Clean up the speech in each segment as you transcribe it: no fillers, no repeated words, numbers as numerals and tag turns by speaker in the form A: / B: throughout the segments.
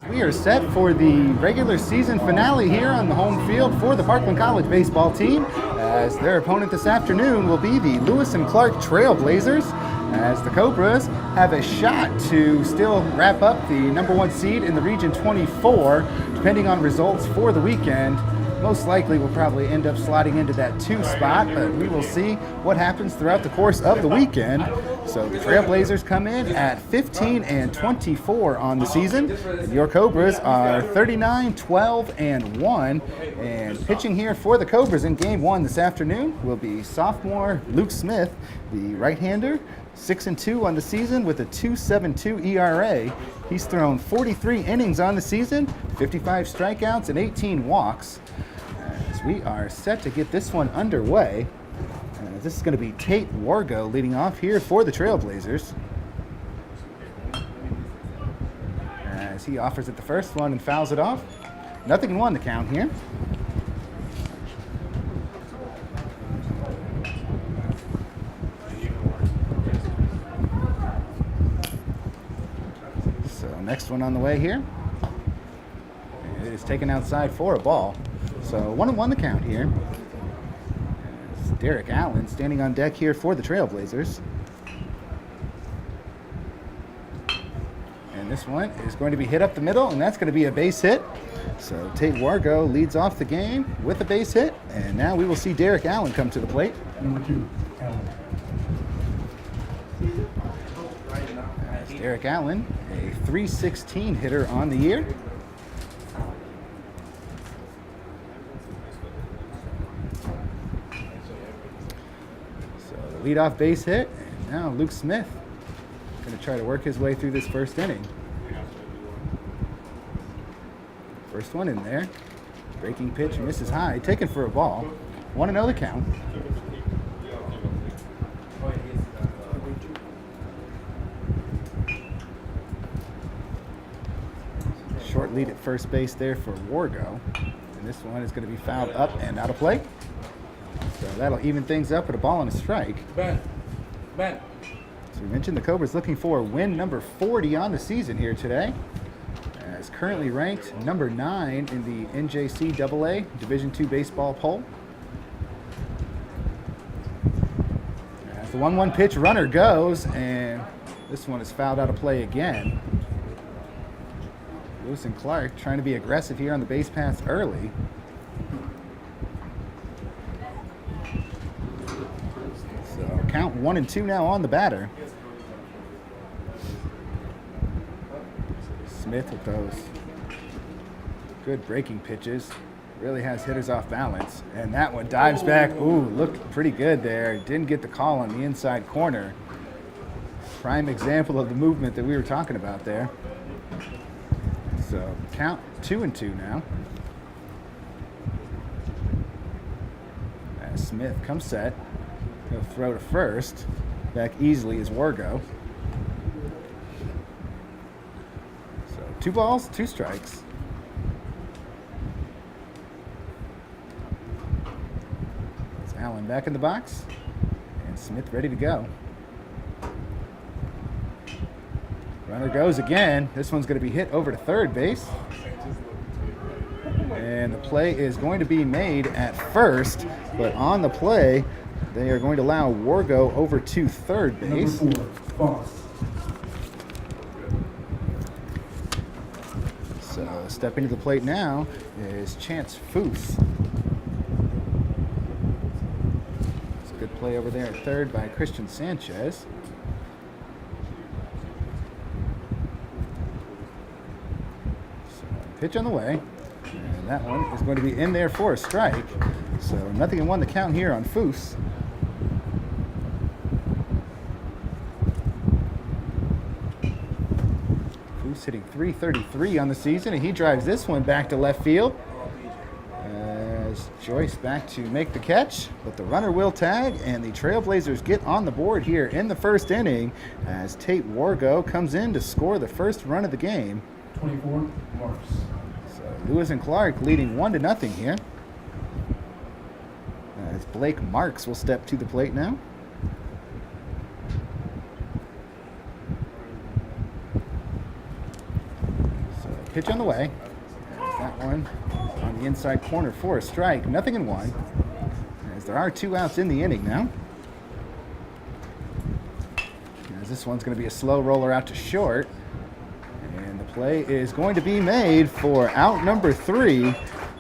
A: We are set for the regular season finale here on the home field for the Parkland College baseball team, as their opponent this afternoon will be the Lewis and Clark Trailblazers, as the Cobras have a shot to still wrap up the number one seed in the Region 24, depending on results for the weekend. Most likely we'll probably end up slotting into that 2 spot, but we will see what happens throughout the course of the weekend. So the Trailblazers come in at 15-24 on the season. And your Cobras are 39-12-1. And pitching here for the Cobras in game 1 this afternoon will be sophomore Luke Smith, the right-hander. 6-2 on the season with a 2.72 ERA. He's thrown 43 innings on the season, 55 strikeouts, and 18 walks. As we are set to get this one underway. This is going to be Tate Wargo leading off here for the Trailblazers. As he offers it the first one and fouls it off. 0-1 the count here. Next one on the way here. It is taken outside for a ball. So 1-1 the count here. As Derek Allen standing on deck here for the Trailblazers. And this one is going to be hit up the middle, and that's going to be a base hit. So Tate Wargo leads off the game with a base hit. And now we will see Derek Allen come to the plate.
B: Number 2, Allen.
A: Derek Allen, a .316 hitter on the year. So the leadoff base hit, and now Luke Smith going to try to work his way through this first inning. First one in there. Breaking pitch misses high, taken for a ball. 1-0 the count. Short lead at first base there for Wargo. And this one is going to be fouled up and out of play. So that'll even things up with a ball and a strike.
B: Ben.
A: So we mentioned the Cobras looking for win number 40 on the season here today. As currently ranked number 9 in the NJCAA Division II baseball poll. As the 1-1 pitch runner goes, and this one is fouled out of play again. Lewis and Clark trying to be aggressive here on the base paths early. So count 1-2 now on the batter. Smith with those good breaking pitches. Really has hitters off balance. And that one dives back. Ooh, looked pretty good there. Didn't get the call on the inside corner. Prime example of the movement that we were talking about there. So count 2-2 now. As Smith comes set. He'll throw to first. Back easily is Wargo. So 2 balls, 2 strikes. It's Allen back in the box. And Smith ready to go. Runner goes again. This one's going to be hit over to third base. And the play is going to be made at first, but on the play, they are going to allow Wargo over to third base.
B: Number 4, Foss.
A: So stepping to the plate now is Chance Foose. It's a good play over there at third by Christian Sanchez. Pitch on the way, and that one is going to be in there for a strike. So 0-1 the count here on Foose. Foose hitting .333 on the season, and he drives this one back to left field. As Joyce back to make the catch, but the runner will tag, and the Trailblazers get on the board here in the first inning as Tate Wargo comes in to score the first run of the game.
B: 24, Marks.
A: So Lewis and Clark leading 1-0 here. As Blake Marks will step to the plate now. pitch on the way. That one on the inside corner for a strike. Nothing in one. As there are 2 outs in the inning now. As this one's going to be a slow roller out to short. And the play is going to be made for out number 3.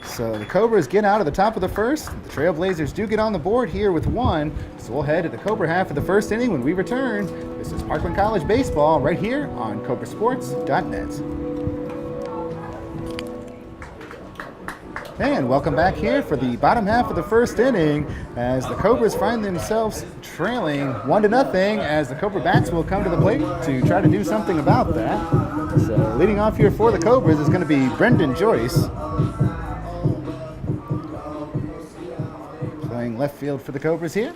A: So the Cobras get out of the top of the first. The Trailblazers do get on the board here with 1. So we'll head to the Cobra half of the first inning when we return. This is Parkland College Baseball right here on CobraSports.net. And welcome back here for the bottom half of the first inning as the Cobras find themselves trailing 1-0 as the Cobra bats will come to the plate to try to do something about that. So leading off here for the Cobras is going to be Brendan Joyce. Playing left field for the Cobras here.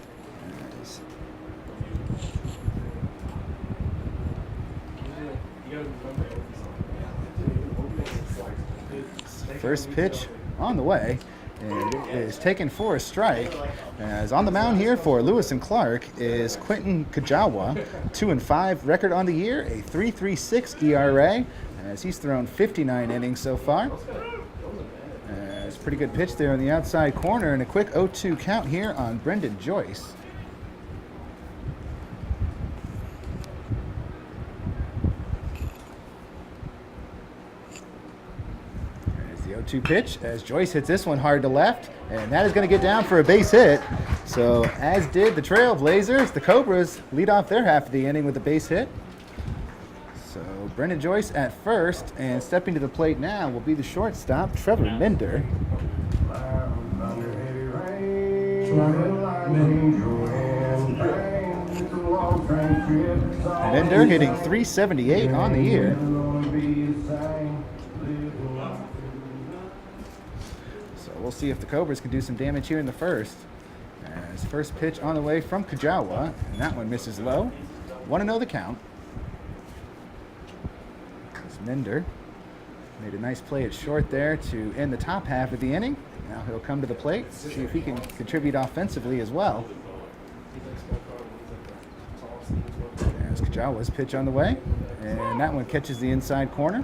A: First pitch on the way, and it is taken for a strike. As on the mound here for Lewis and Clark is Quentin Kajawa, 2-5 record on the year, a 3.36 ERA, as he's thrown 59 innings so far. It's a pretty good pitch there on the outside corner, and a quick 0-2 count here on Brendan Joyce. The 0-2 pitch as Joyce hits this one hard to left, and that is going to get down for a base hit. So as did the Trailblazers, the Cobras lead off their half of the inning with a base hit. So Brendan Joyce at first, and stepping to the plate now will be the shortstop, Trevor Minder. Minder hitting .378 on the year. We'll see if the Cobras can do some damage here in the first. As first pitch on the way from Kajawa, and that one misses low. 1-0 the count. As Minder made a nice play at short there to end the top half of the inning. Now he'll come to the plate, see if he can contribute offensively as well. As Kajawa's pitch on the way, and that one catches the inside corner.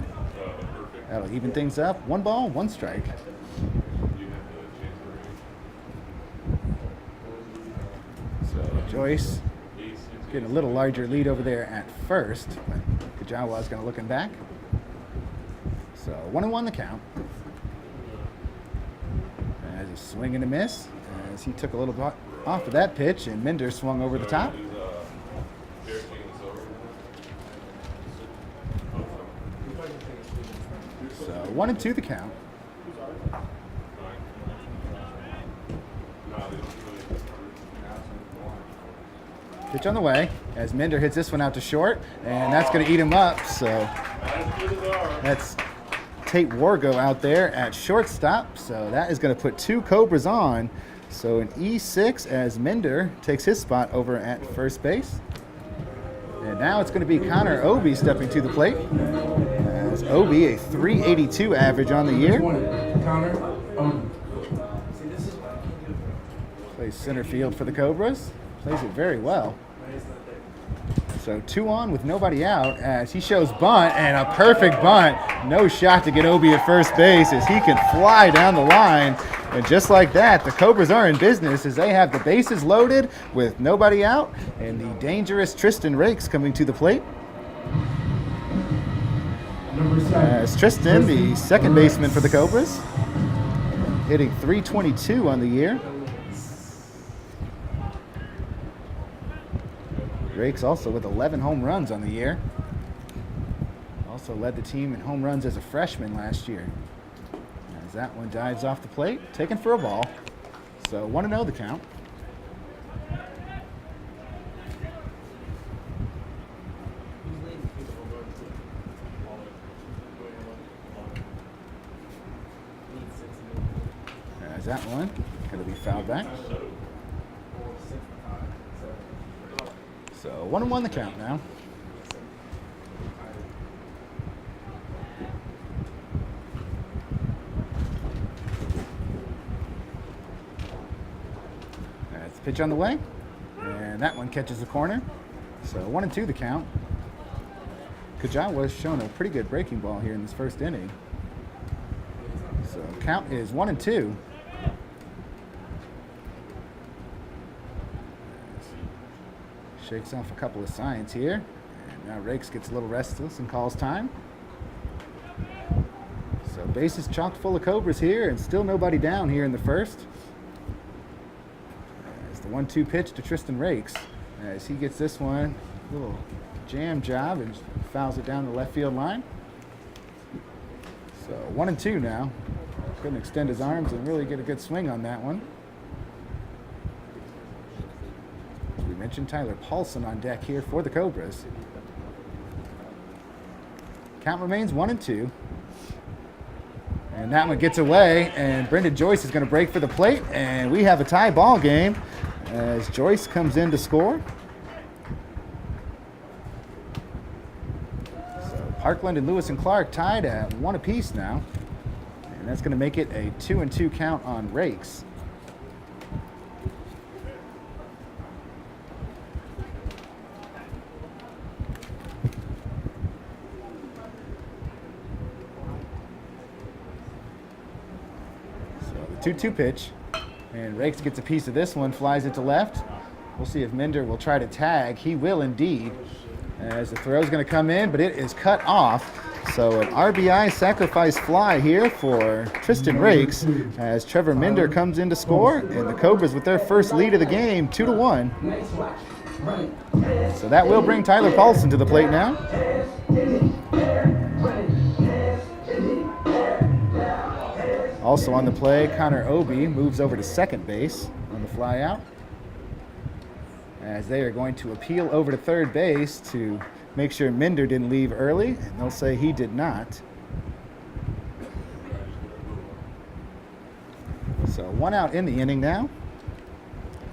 A: That'll even things up. 1 ball, 1 strike. Joyce getting a little larger lead over there at first, but Kajawa's going to look him back. So 1-1 the count. As a swing and a miss, as he took a little off of that pitch, and Minder swung over the top. So 1-2 the count. Pitch on the way as Minder hits this one out to short, and that's going to eat him up. So that's Tate Wargo out there at shortstop. So that is going to put 2 Cobras on. So an E6 as Minder takes his spot over at first base. And now it's going to be Connor Obi stepping to the plate. As Obi, a .382 average on the year.
B: Connor Obi.
A: Plays center field for the Cobras. Plays it very well. So 2 on with nobody out as he shows bunt, and a perfect bunt. No shot to get Obi at first base as he can fly down the line. And just like that, the Cobras are in business as they have the bases loaded with nobody out, and the dangerous Tristan Rakes coming to the plate. As Tristan, the second baseman for the Cobras, hitting .322 on the year. Rakes also with 11 home runs on the year. Also led the team in home runs as a freshman last year. As that one dives off the plate, taken for a ball. So 1-0 the count. As that one going to be fouled back. So 1-1 the count now. That's the pitch on the way, and that one catches the corner. So 1-2 the count. Kajawa has shown a pretty good breaking ball here in this first inning. So count is 1-2. Shakes off a couple of signs here. And now Rakes gets a little restless and calls time. So bases chocked full of Cobras here, and still nobody down here in the first. As the 1-2 pitch to Tristan Rakes. As he gets this one, a little jam job and fouls it down the left field line. So 1-2 now. Couldn't extend his arms and really get a good swing on that one. As we mentioned, Tyler Paulson on deck here for the Cobras. Count remains 1-2. And that one gets away, and Brendan Joyce is going to break for the plate, and we have a tie ball game as Joyce comes in to score. So Parkland and Lewis and Clark tied at 1 apiece now, and that's going to make it a 2-2 count on Rakes. So the 2-2 pitch, and Rakes gets a piece of this one, flies it to left. We'll see if Minder will try to tag. He will indeed, as the throw is going to come in, but it is cut off. So an RBI sacrifice fly here for Tristan Rakes as Trevor Minder comes in to score, and the Cobras with their first lead of the game, 2-1. So that will bring Tyler Paulson to the plate now. Also on the play, Connor Obi moves over to second base on the fly out, as they are going to appeal over to third base to make sure Minder didn't leave early, and they'll say he did not. So 1 out in the inning now,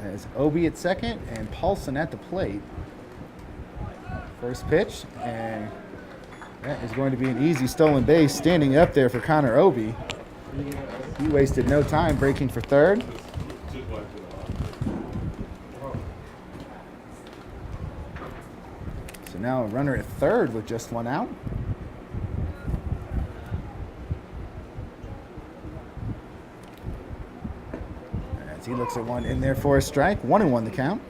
A: as Obi at second and Paulson at the plate. First pitch, and that is going to be an easy stolen base standing up there for Connor Obi. He wasted no time breaking for third. So now a runner at third with just 1 out. As he looks at one in there for a strike, 1-1 the count.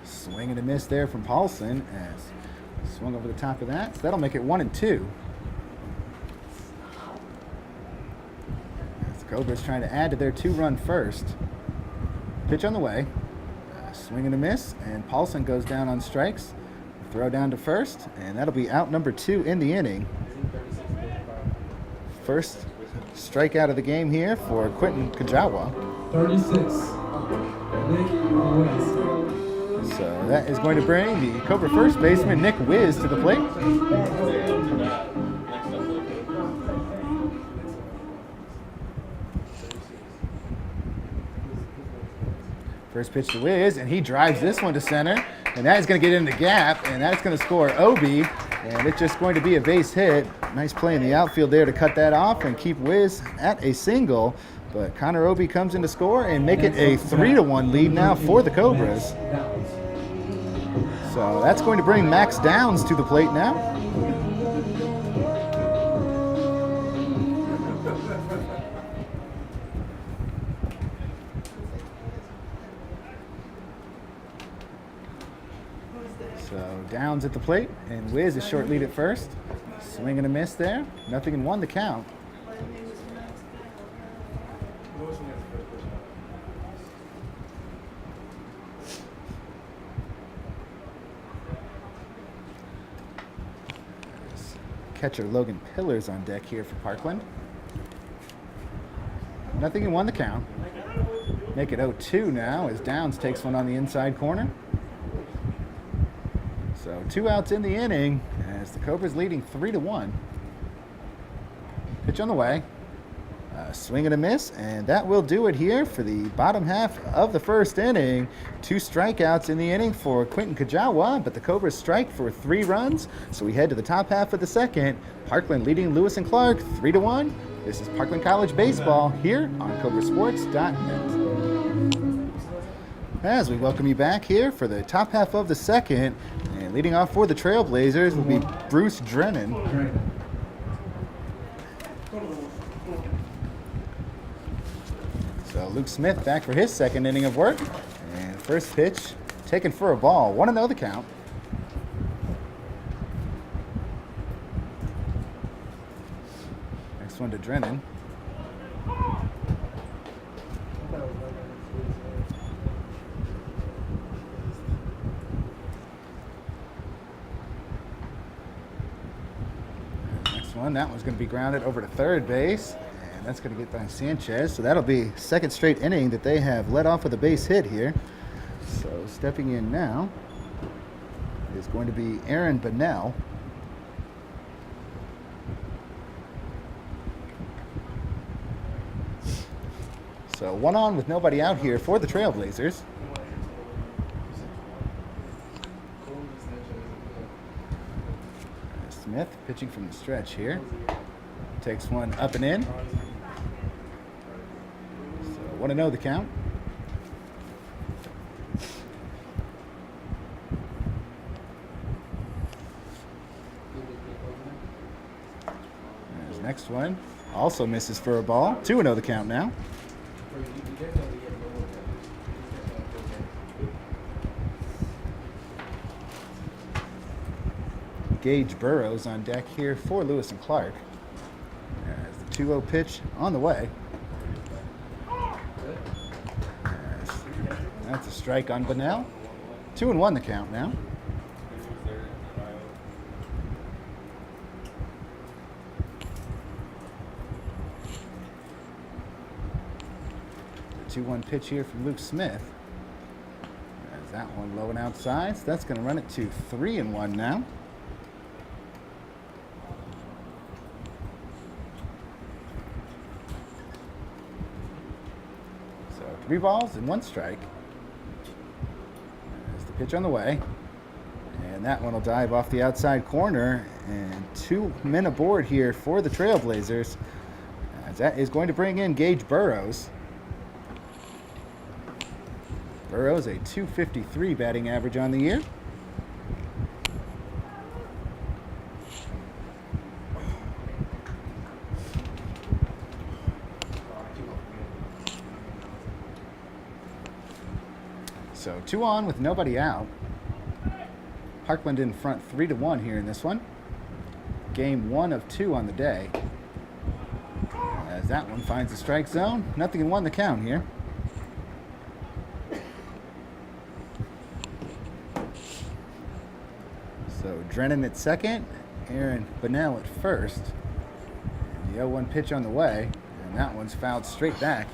A: Swing and a miss there from Paulson, as swung over the top of that. So that'll make it 1-2. As the Cobras trying to add to their 2-run first. Pitch on the way. Swing and a miss, and Paulson goes down on strikes. Throw down to first, and that'll be out number 2 in the inning. First strikeout of the game here for Quentin Kajawa.
B: 36. Nick Wiz.
A: So that is going to bring the Cobra first baseman Nick Wiz to the plate. First pitch to Wiz, and he drives this one to center, and that is going to get in the gap, and that's going to score Obi, and it's just going to be a base hit. Nice play in the outfield there to cut that off and keep Wiz at a single, but Connor Obi comes in to score and make it a 3-1 lead now for the Cobras. So that's going to bring Max Downs to the plate now. So Downs at the plate, and Wiz a short lead at first. Swing and a miss there. 0-1 the count. Catcher Logan Pillars on deck here for Parkland. 0-1 the count. Make it 0-2 now as Downs takes one on the inside corner. So 2 outs in the inning as the Cobras leading 3-1. Pitch on the way. Swing and a miss, and that will do it here for the bottom half of the first inning. 2 strikeouts in the inning for Quentin Kajawa, but the Cobras strike for 3 runs. So we head to the top half of the second. Parkland leading Lewis and Clark 3-1. This is Parkland College Baseball here on CobraSports.net. As we welcome you back here for the top half of the second. And leading off for the Trailblazers will be Bruce Drennan. So Luke Smith back for his second inning of work. And first pitch taken for a ball. 1-0 the count. Next one to Drennan. That one's going to be grounded over to third base, and that's going to get by Sanchez. So that'll be second straight inning that they have led off with a base hit here. So stepping in now is going to be Aaron Bunnell. So 1 on with nobody out here for the Trailblazers. Smith pitching from the stretch here. Takes one up and in. So 1-0 the count. There's next one. Also misses for a ball. 2-0 the count now. Gage Burrows on deck here for Lewis and Clark. As the 2-0 pitch on the way. That's a strike on Bunnell. 2-1 the count now. The 2-1 pitch here from Luke Smith. As that one low and outside, so that's going to run it to 3-1 now. So 3 balls and 1 strike. There's the pitch on the way. And that one will dive off the outside corner. And 2 men aboard here for the Trailblazers. As that is going to bring in Gage Burrows. Burrows, a .253 batting average on the year. So 2 on with nobody out. Parkland in front 3-1 here in this one. Game 1 of 2 on the day. As that one finds the strike zone. 0-1 the count here. So Drennan at second, Aaron Bunnell at first. And the 0-1 pitch on the way, and that one's fouled straight back.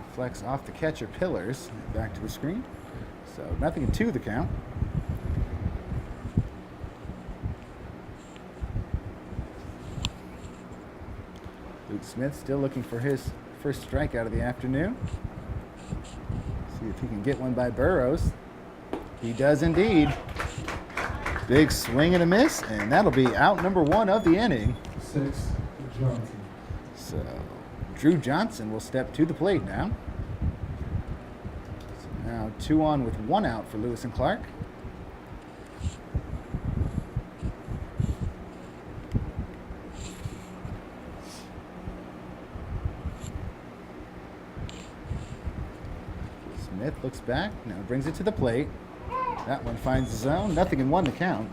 A: Deflects off the catcher pillars, back to the screen. So 0-2 the count. Luke Smith still looking for his first strikeout of the afternoon. See if he can get one by Burrows. He does indeed. Big swing and a miss, and that'll be out number 1 of the inning.
B: 6, Johnson.
A: So Drew Johnson will step to the plate now. So now 2 on with 1 out for Lewis and Clark. Smith looks back, now brings it to the plate. That one finds the zone. 0-1 the count.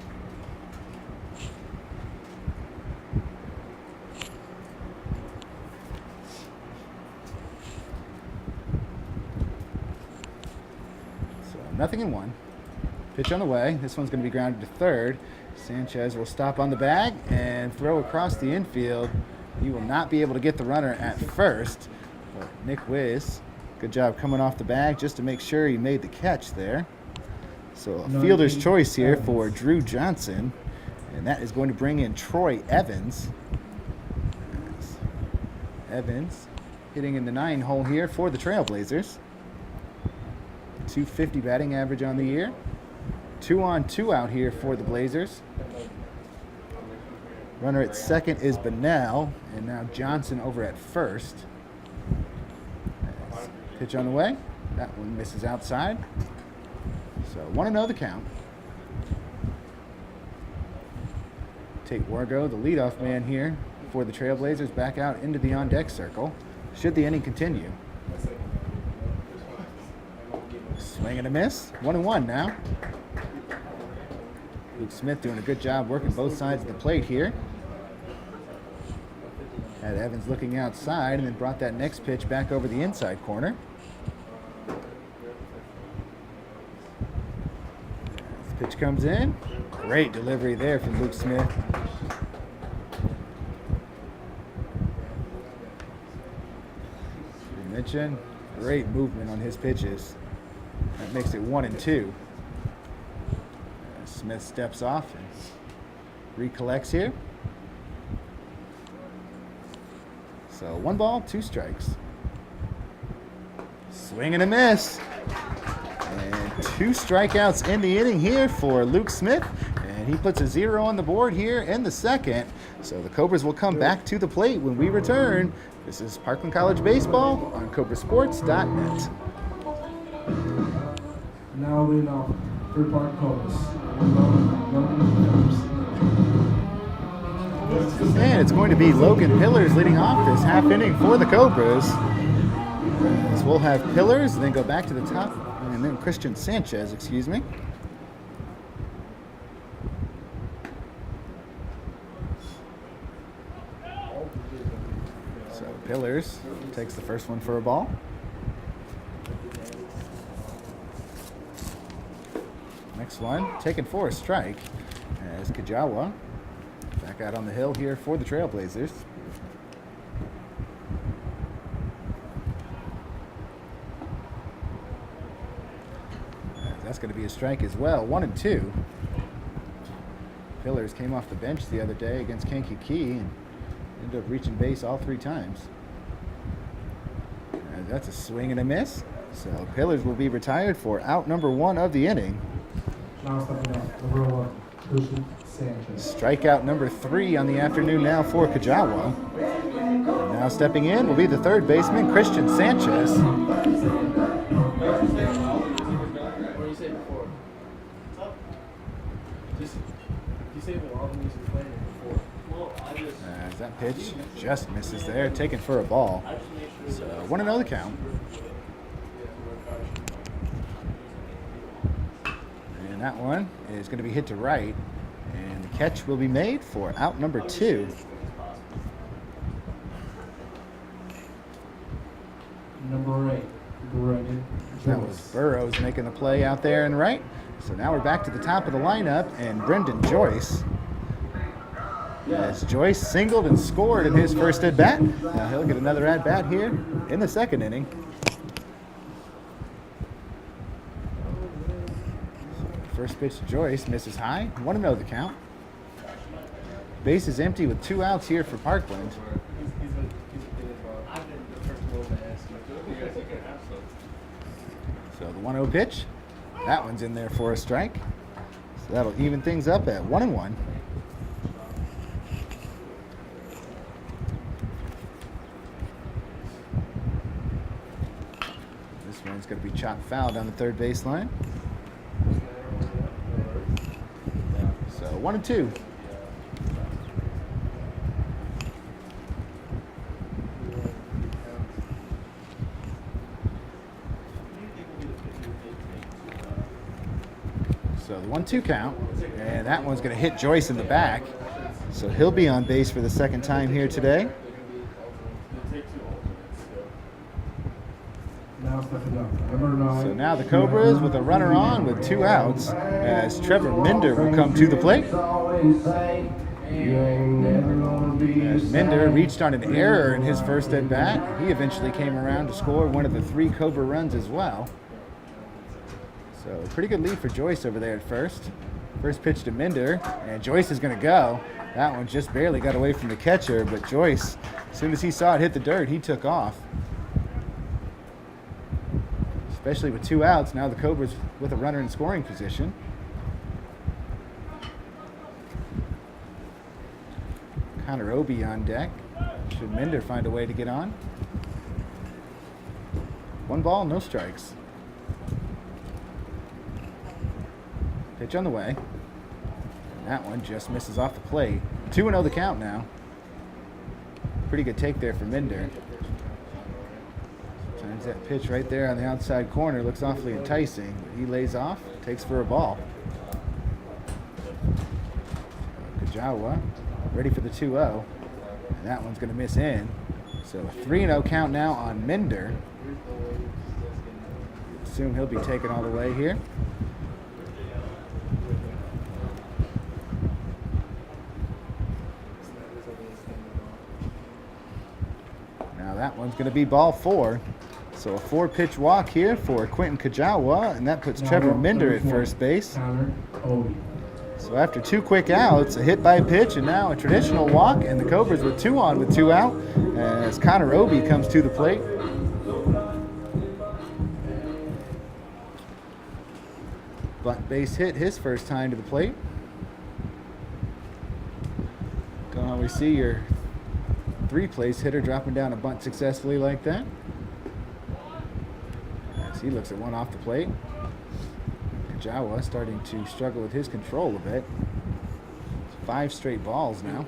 A: So 0-1. Pitch on the way. This one's going to be grounded to third. Sanchez will stop on the bag and throw across the infield. He will not be able to get the runner at first. But Nick Wiz, good job coming off the bag just to make sure he made the catch there. So a fielder's choice here for Drew Johnson, and that is going to bring in Troy Evans. Evans hitting in the 9 hole here for the Trailblazers. .250 batting average on the year. 2 on, 2 out here for the Blazers. Runner at second is Bunnell, and now Johnson over at first. Pitch on the way. That one misses outside. So 1-0 the count. Tate Wargo, the leadoff man here for the Trailblazers, back out into the on-deck circle. Should the inning continue. Swing and a miss. 1-1 now. Luke Smith doing a good job working both sides of the plate here. Had Evans looking outside and then brought that next pitch back over the inside corner. This pitch comes in. Great delivery there from Luke Smith. Should mention, great movement on his pitches. That makes it 1-2. Smith steps off and recollects here. So 1 ball, 2 strikes. Swing and a miss. And 2 strikeouts in the inning here for Luke Smith. And he puts a 0 on the board here in the second. So the Cobras will come back to the plate when we return. This is Parkland College Baseball on CobraSports.net.
B: Now leading off Free Park Cobras.
A: And it's going to be Logan Pillars leading off this half inning for the Cobras. So we'll have Pillars and then go back to the top, and then Christian Sanchez, excuse me. So Pillars takes the first one for a ball. Next one, taken for a strike, as Kajawa back out on the hill here for the Trailblazers. That's going to be a strike as well, 1-2. Pillars came off the bench the other day against Kankakee and ended up reaching base all 3 times. That's a swing and a miss. So Pillars will be retired for out number 1 of the inning.
B: Now stepping up, number 1, Christian Sanchez.
A: Strikeout number 3 on the afternoon now for Kajawa. And now stepping in will be the third baseman, Christian Sanchez. As that pitch just misses there, taken for a ball. So 1-0 the count. And that one is going to be hit to right, and the catch will be made for out number 2.
B: Number 8, Brendan
A: That was Burrows making the play out there and right. So now we're back to the top of the lineup, and Brendan Joyce. As Joyce singled and scored in his first at-bat. Now he'll get another at-bat here in the second inning. First pitch to Joyce misses high. 1-0 the count. Base is empty with 2 outs here for Parkland. So the 1-0 pitch. That one's in there for a strike. So that'll even things up at 1-1. This one's going to be chopped foul down the third baseline. So 1-2. So the 1-2 count, and that one's going to hit Joyce in the back. So he'll be on base for the second time here today.
B: Now stepping up, number 9.
A: So now the Cobras with a runner on with 2 outs, as Trevor Minder will come to the plate. As Minder reached on an error in his first at bat, he eventually came around to score one of the 3 Cobra runs as well. So pretty good lead for Joyce over there at first. First pitch to Minder, and Joyce is going to go. That one just barely got away from the catcher, but Joyce, as soon as he saw it hit the dirt, he took off. Especially with 2 outs, now the Cobras with a runner in scoring position. Connor Obie on deck. Should Minder find a way to get on? 1 ball, no strikes. Pitch on the way. And that one just misses off the plate. 2-0 the count now. Pretty good take there for Minder. Finds that pitch right there on the outside corner. Looks awfully enticing. He lays off, takes for a ball. Kajawa ready for the 2-0. And that one's going to miss in. So a 3-0 count now on Minder. Assume he'll be taken all the way here. Now that one's going to be ball 4. So a 4-pitch walk here for Quentin Kajawa, and that puts Trevor Minder at first base. So after 2 quick outs, a hit by pitch, and now a traditional walk, and the Cobras with 2 on with 2 out as Connor Obi comes to the plate. Bunt base hit his first time to the plate. Don't always see your 3-place hitter dropping down a bunt successfully like that. As he looks at one off the plate. Kajawa starting to struggle with his control a bit. 5 straight balls now.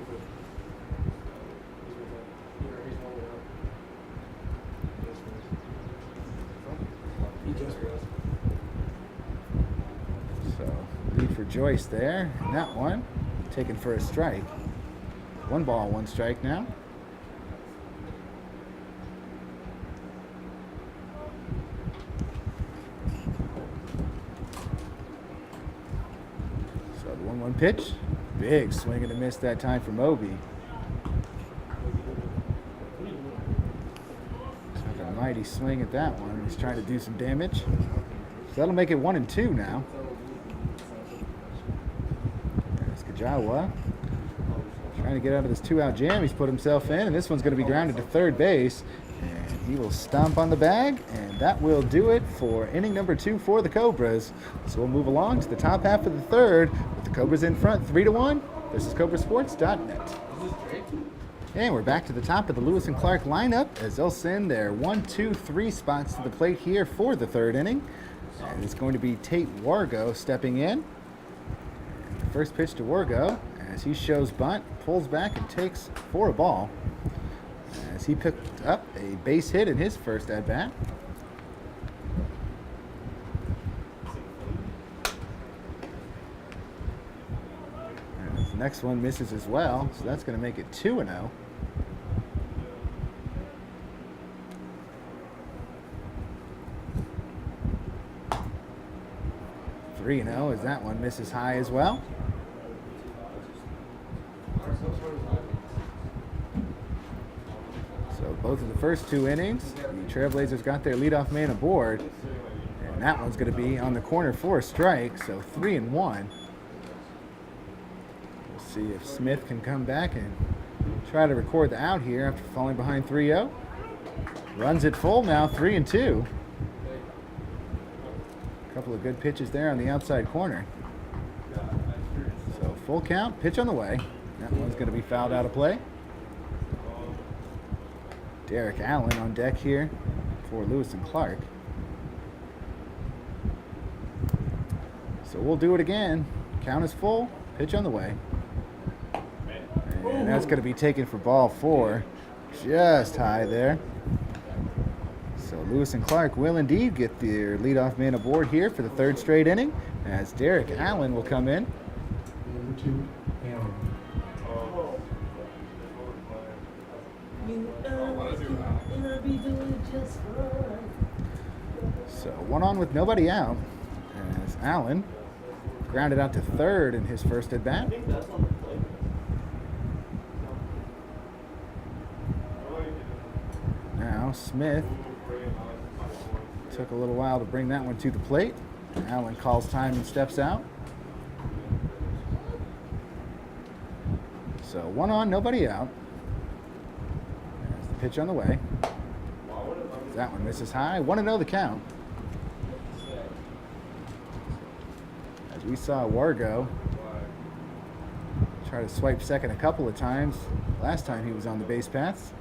A: So lead for Joyce there. And that one taken for a strike. 1 ball, 1 strike now. So the 1-1 pitch. Big swing and a miss that time from Obi. Took a mighty swing at that one. He's trying to do some damage. So that'll make it 1-2 now. There's Kajawa. Trying to get out of this 2-out jam he's put himself in, and this one's going to be grounded to third base. And he will stomp on the bag, and that will do it for inning number 2 for the Cobras. So we'll move along to the top half of the third with the Cobras in front 3-1. This is CobraSports.net. And we're back to the top of the Lewis and Clark lineup as they'll send their 1, 2, 3 spots to the plate here for the third inning. And it's going to be Tate Wargo stepping in. And the first pitch to Wargo as he shows bunt, pulls back and takes for a ball. As he picked up a base hit in his first at-bat. And the next one misses as well, so that's going to make it 2-0. As that one misses high as well. So both of the first 2 innings, the Trailblazers got their leadoff man aboard, and that one's going to be on the corner for a strike, so 3-1. We'll see if Smith can come back and try to record the out here after falling behind 3-0. Runs it full now, 3-2. A couple of good pitches there on the outside corner. So full count, pitch on the way. That one's going to be fouled out of play. Derek Allen on deck here for Lewis and Clark. So we'll do it again. Count is full, pitch on the way. And that's going to be taken for ball 4. Just high there. So Lewis and Clark will indeed get their leadoff man aboard here for the 3rd straight inning as Derek Allen will come in.
B: Number 2, Allen.
A: So 1 on with nobody out as Allen grounded out to 3rd in his first at bat. Now Smith took a little while to bring that one to the plate. Allen calls time and steps out. So 1 on, nobody out. There's the pitch on the way. That one misses high. 1-0 the count. As we saw Wargo try to swipe second a couple of times last time he was on the base paths.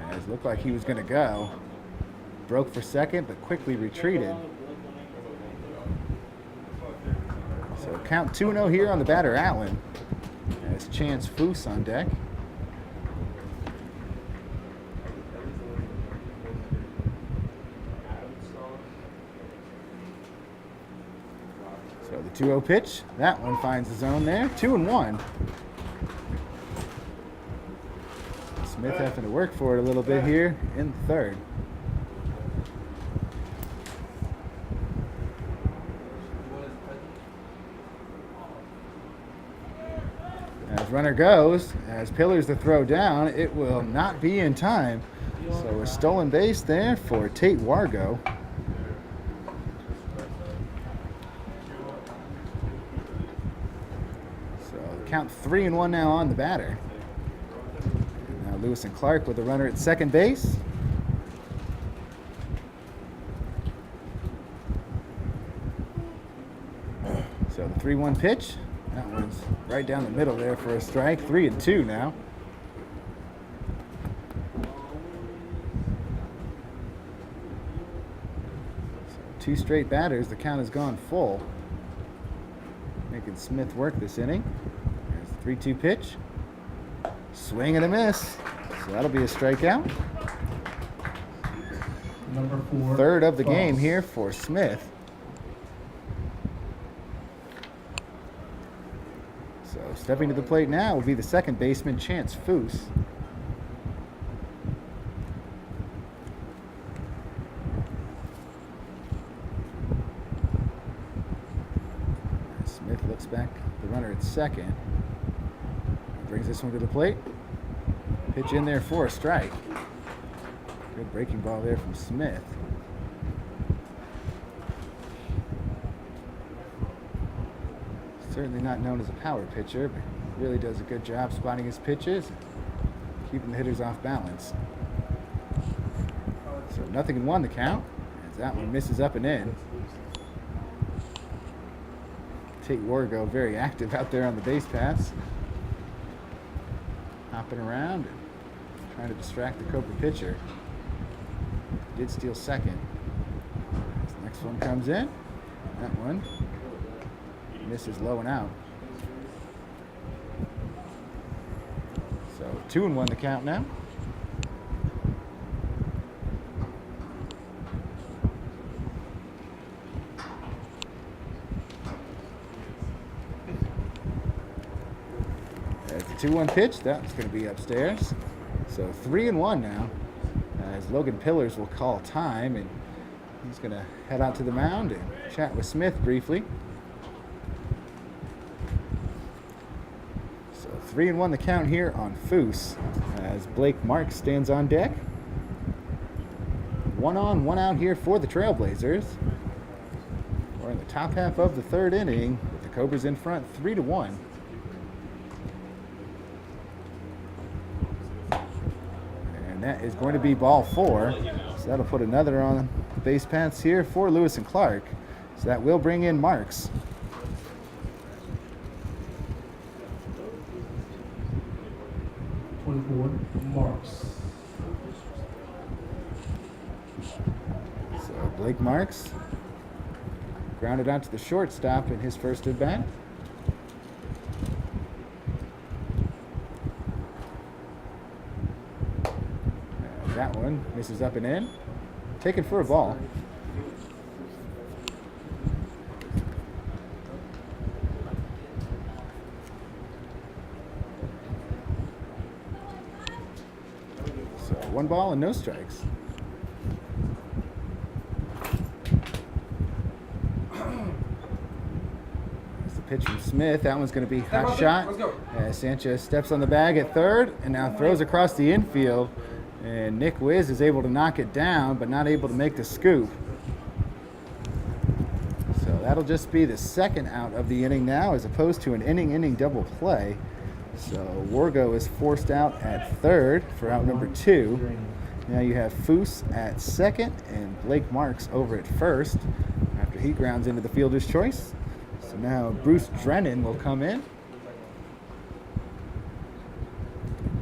A: As it looked like he was going to go. Broke for second, but quickly retreated. So count 2-0 here on the batter, Allen. As Chance Foose on deck. So the 2-0 pitch, that one finds the zone there. 2-1. Smith having to work for it a little bit here in the third. As runner goes, as Pillars the throw down, it will not be in time. So a stolen base there for Tate Wargo. So count 3-1 now on the batter. Now Lewis and Clark with the runner at second base. So the 3-1 pitch. That one's right down the middle there for a strike. 3-2 now. So 2 straight batters. The count has gone full. Making Smith work this inning. There's the 3-2 pitch. Swing and a miss. So that'll be a strikeout.
B: Number 4.
A: Third of the
B: false.
A: game here for Smith. So stepping to the plate now will be the second baseman, Chance Foose. Smith looks back the runner at second. Brings this one to the plate. Pitch in there for a strike. Good breaking ball there from Smith. Certainly not known as a power pitcher, but really does a good job spotting his pitches, keeping the hitters off balance. So 0-1 the count, as that one misses up and in. Tate Wargo very active out there on the base paths. Hopping around and trying to distract the Cobra pitcher. Did steal second. As the next one comes in. That one misses low and out. So 2-1 the count now. There's the 2-1 pitch. That's going to be upstairs. So 3-1 now. As Logan Pillars will call time, and he's going to head out to the mound and chat with Smith briefly. So 3-1 the count here on Foose, as Blake Marks stands on deck. 1 on, 1 out here for the Trailblazers. We're in the top half of the third inning with the Cobras in front, 3-1. And that is going to be ball 4. So that'll put another on the base paths here for Lewis and Clark. So that will bring in Marks.
B: Marks.
A: So Blake Marks grounded out to the shortstop in his first at bat. That one misses up and in. Taken for a ball. So 1 ball and no strikes. There's the pitch from Smith. That one's going to be hot shot.
C: Let's go.
A: As Sanchez steps on the bag at third and now throws across the infield. And Nick Wiz is able to knock it down, but not able to make the scoop. So that'll just be the second out of the inning now, as opposed to an inning double play. So Wargo is forced out at third for out number 2. Now you have Foose at second and Blake Marks over at first after he grounds into the fielder's choice. So now Bruce Drennan will come in.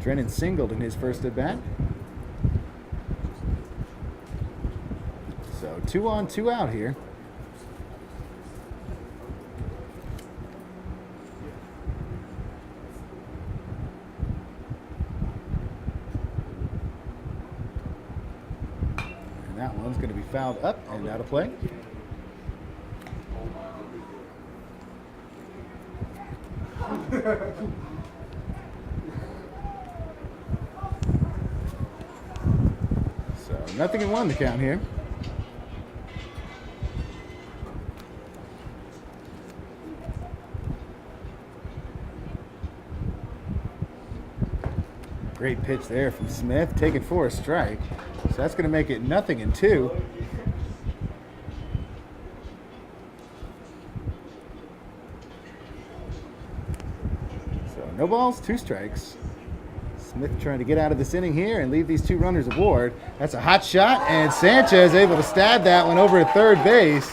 A: Drennan singled in his first at bat. 2 on, 2 out here. And that one's going to be fouled up and out of play. So 0-1 the count here. Great pitch there from Smith, taken for a strike. So that's going to make it 0-2. So no balls, 2 strikes. Smith trying to get out of this inning here and leave these 2 runners aboard. That's a hot shot, and Sanchez able to stab that one over at third base.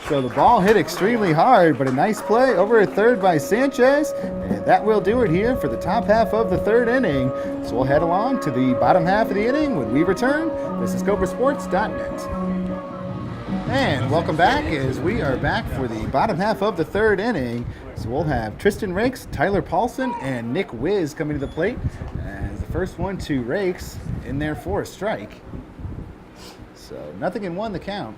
A: So the ball hit extremely hard, but a nice play over at third by Sanchez. And that will do it here for the top half of the 3rd inning. So we'll head along to the bottom half of the inning when we return. This is CobraSports.net. And welcome back as we are back for the bottom half of the 3rd inning. So we'll have Tristan Rakes, Tyler Paulson, and Nick Wiz coming to the plate. As the first one to Rakes in there for a strike. So 0-1 the count.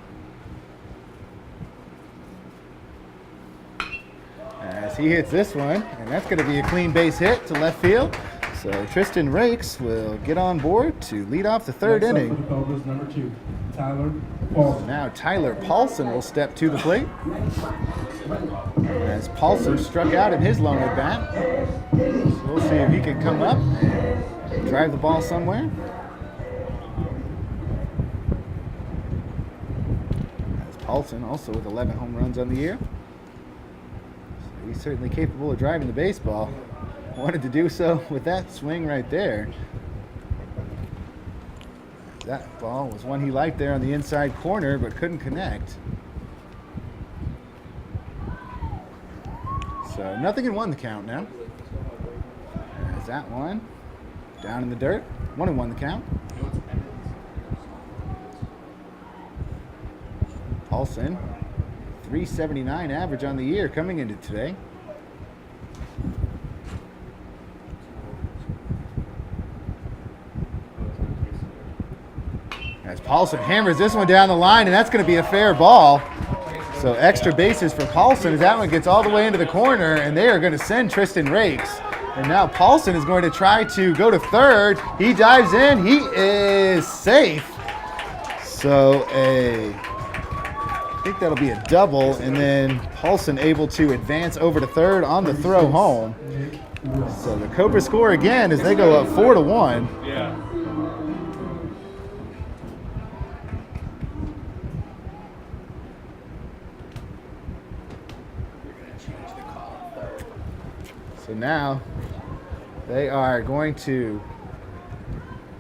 A: As he hits this one, and that's going to be a clean base hit to left field. So Tristan Rakes will get on board to lead off the 3rd inning.
B: For the Cobras, number 2, Tyler Paulson.
A: Now Tyler Paulson will step to the plate. As Paulson struck out in his lone at bat. So we'll see if he can come up and drive the ball somewhere. As Paulson also with 11 home runs on the year. He's certainly capable of driving the baseball. Wanted to do so with that swing right there. That ball was one he liked there on the inside corner, but couldn't connect. So 0-1 the count now. There's that one down in the dirt. 1-1 the count. Paulson. 379 average on the year coming into today. As Paulson hammers this one down the line, and that's going to be a fair ball. So extra bases for Paulson as that one gets all the way into the corner, and they are going to send Tristan Rakes. And now Paulson is going to try to go to third. He dives in. He is safe. So I think that'll be a double, and then Paulson able to advance over to third on the throw home. So the Cobras score again as they go up 4-1.
C: Yeah.
A: So now they are going to,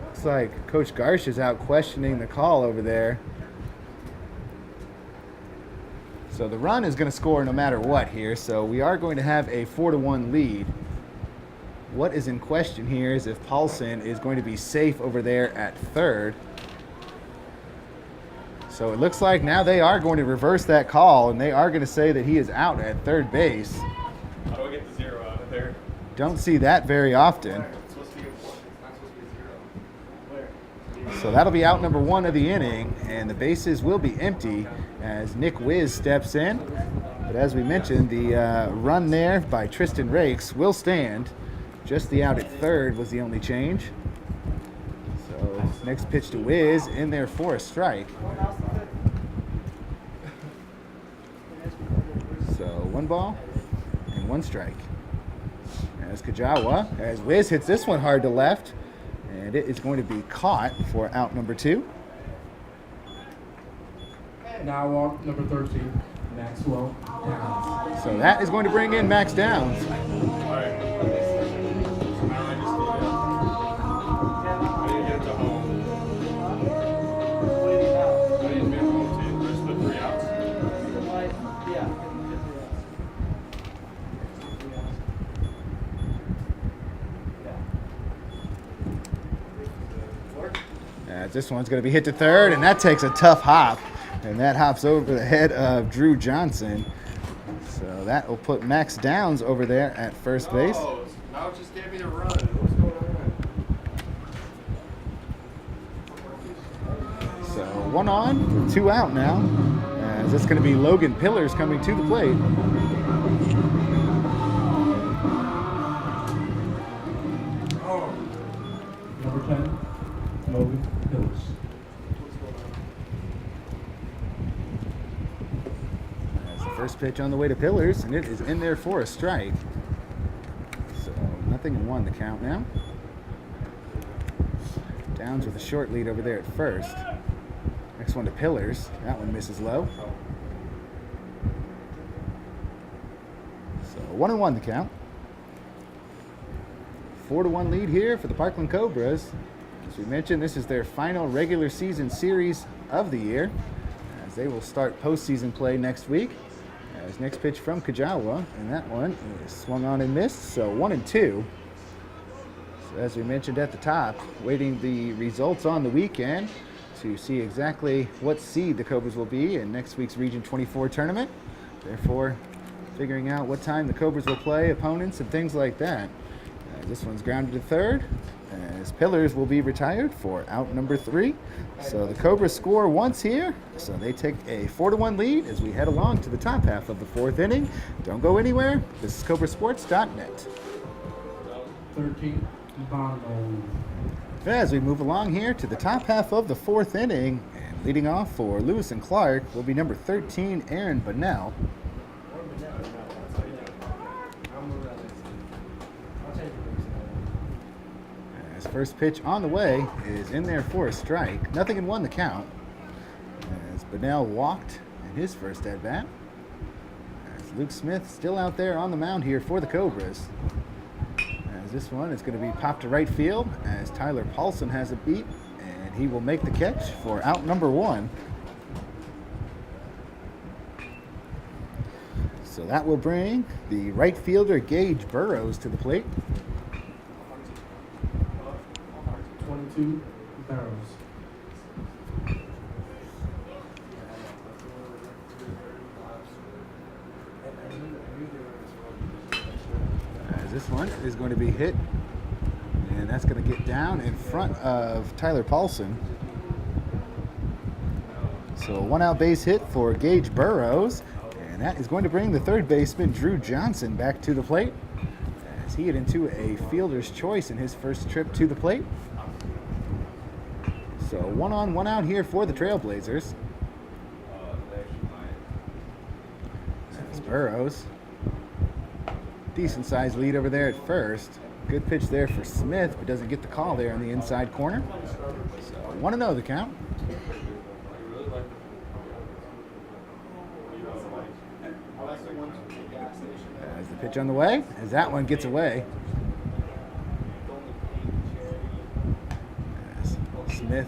A: looks like Coach Garsh is out questioning the call over there. So the run is going to score no matter what here. So we are going to have a 4-1 lead. What is in question here is if Paulson is going to be safe over there at third. So it looks like now they are going to reverse that call, and they are going to say that he is out at third base.
C: How do I get the 0 out of there?
A: Don't see that very often.
C: It's supposed to be a 4. It's not supposed to be a 0. Where?
A: So that'll be out number 1 of the inning, and the bases will be empty as Nick Wiz steps in. But as we mentioned, the run there by Tristan Rakes will stand. Just the out at third was the only change. So next pitch to Wiz in there for a strike. So 1 ball and 1 strike. As Kajawa, as Wiz hits this one hard to left, and it is going to be caught for out number 2.
B: Now on number 13, Maxwell Downs.
A: So that is going to bring in Max Downs. This one's going to be hit to third, and that takes a tough hop. And that hops over the head of Drew Johnson. So that will put Max Downs over there at first base.
C: Oh, now it just gave me a run. What's going on?
A: So 1 on, 2 out now. As it's going to be Logan Pillars coming to the plate.
B: Number 10, Logan Hills.
A: As the first pitch on the way to Pillars, and it is in there for a strike. So 0-1 the count now. Downs with a short lead over there at first. Next one to Pillars. That one misses low. So 1-1 the count. 4-1 lead here for the Parkland Cobras. As we mentioned, this is their final regular season series of the year, as they will start postseason play next week. As next pitch from Kajawa, and that one is swung on and missed, so 1-2. So as we mentioned at the top, waiting the results on the weekend to see exactly what seed the Cobras will be in next week's Region 24 tournament. Therefore, figuring out what time the Cobras will play, opponents, and things like that. This one's grounded to third, as Pillars will be retired for out number 3. So the Cobras score once here, so they take a 4-1 lead as we head along to the top half of the 4th inning. Don't go anywhere. This is CobraSports.net.
B: 13, Bono.
A: As we move along here to the top half of the 4th inning, and leading off for Lewis and Clark will be number 13, Aaron Bunnell. First pitch on the way is in there for a strike. 0-1 the count. As Bunnell walked in his first at bat. As Luke Smith still out there on the mound here for the Cobras. As this one is going to be popped to right field as Tyler Paulson has a beat, and he will make the catch for out number 1. So that will bring the right fielder Gage Burrows to the plate.
B: 22, Barrows.
A: As this one is going to be hit, and that's going to get down in front of Tyler Paulson. So a 1-out base hit for Gage Burrows, and that is going to bring the third baseman Drew Johnson back to the plate as he hit into a fielder's choice in his first trip to the plate. So 1 on, 1 out here for the Trailblazers. That's Burrows. Decent sized lead over there at first. Good pitch there for Smith, but doesn't get the call there in the inside corner. So 1-0 the count. As the pitch on the way, as that one gets away. As Smith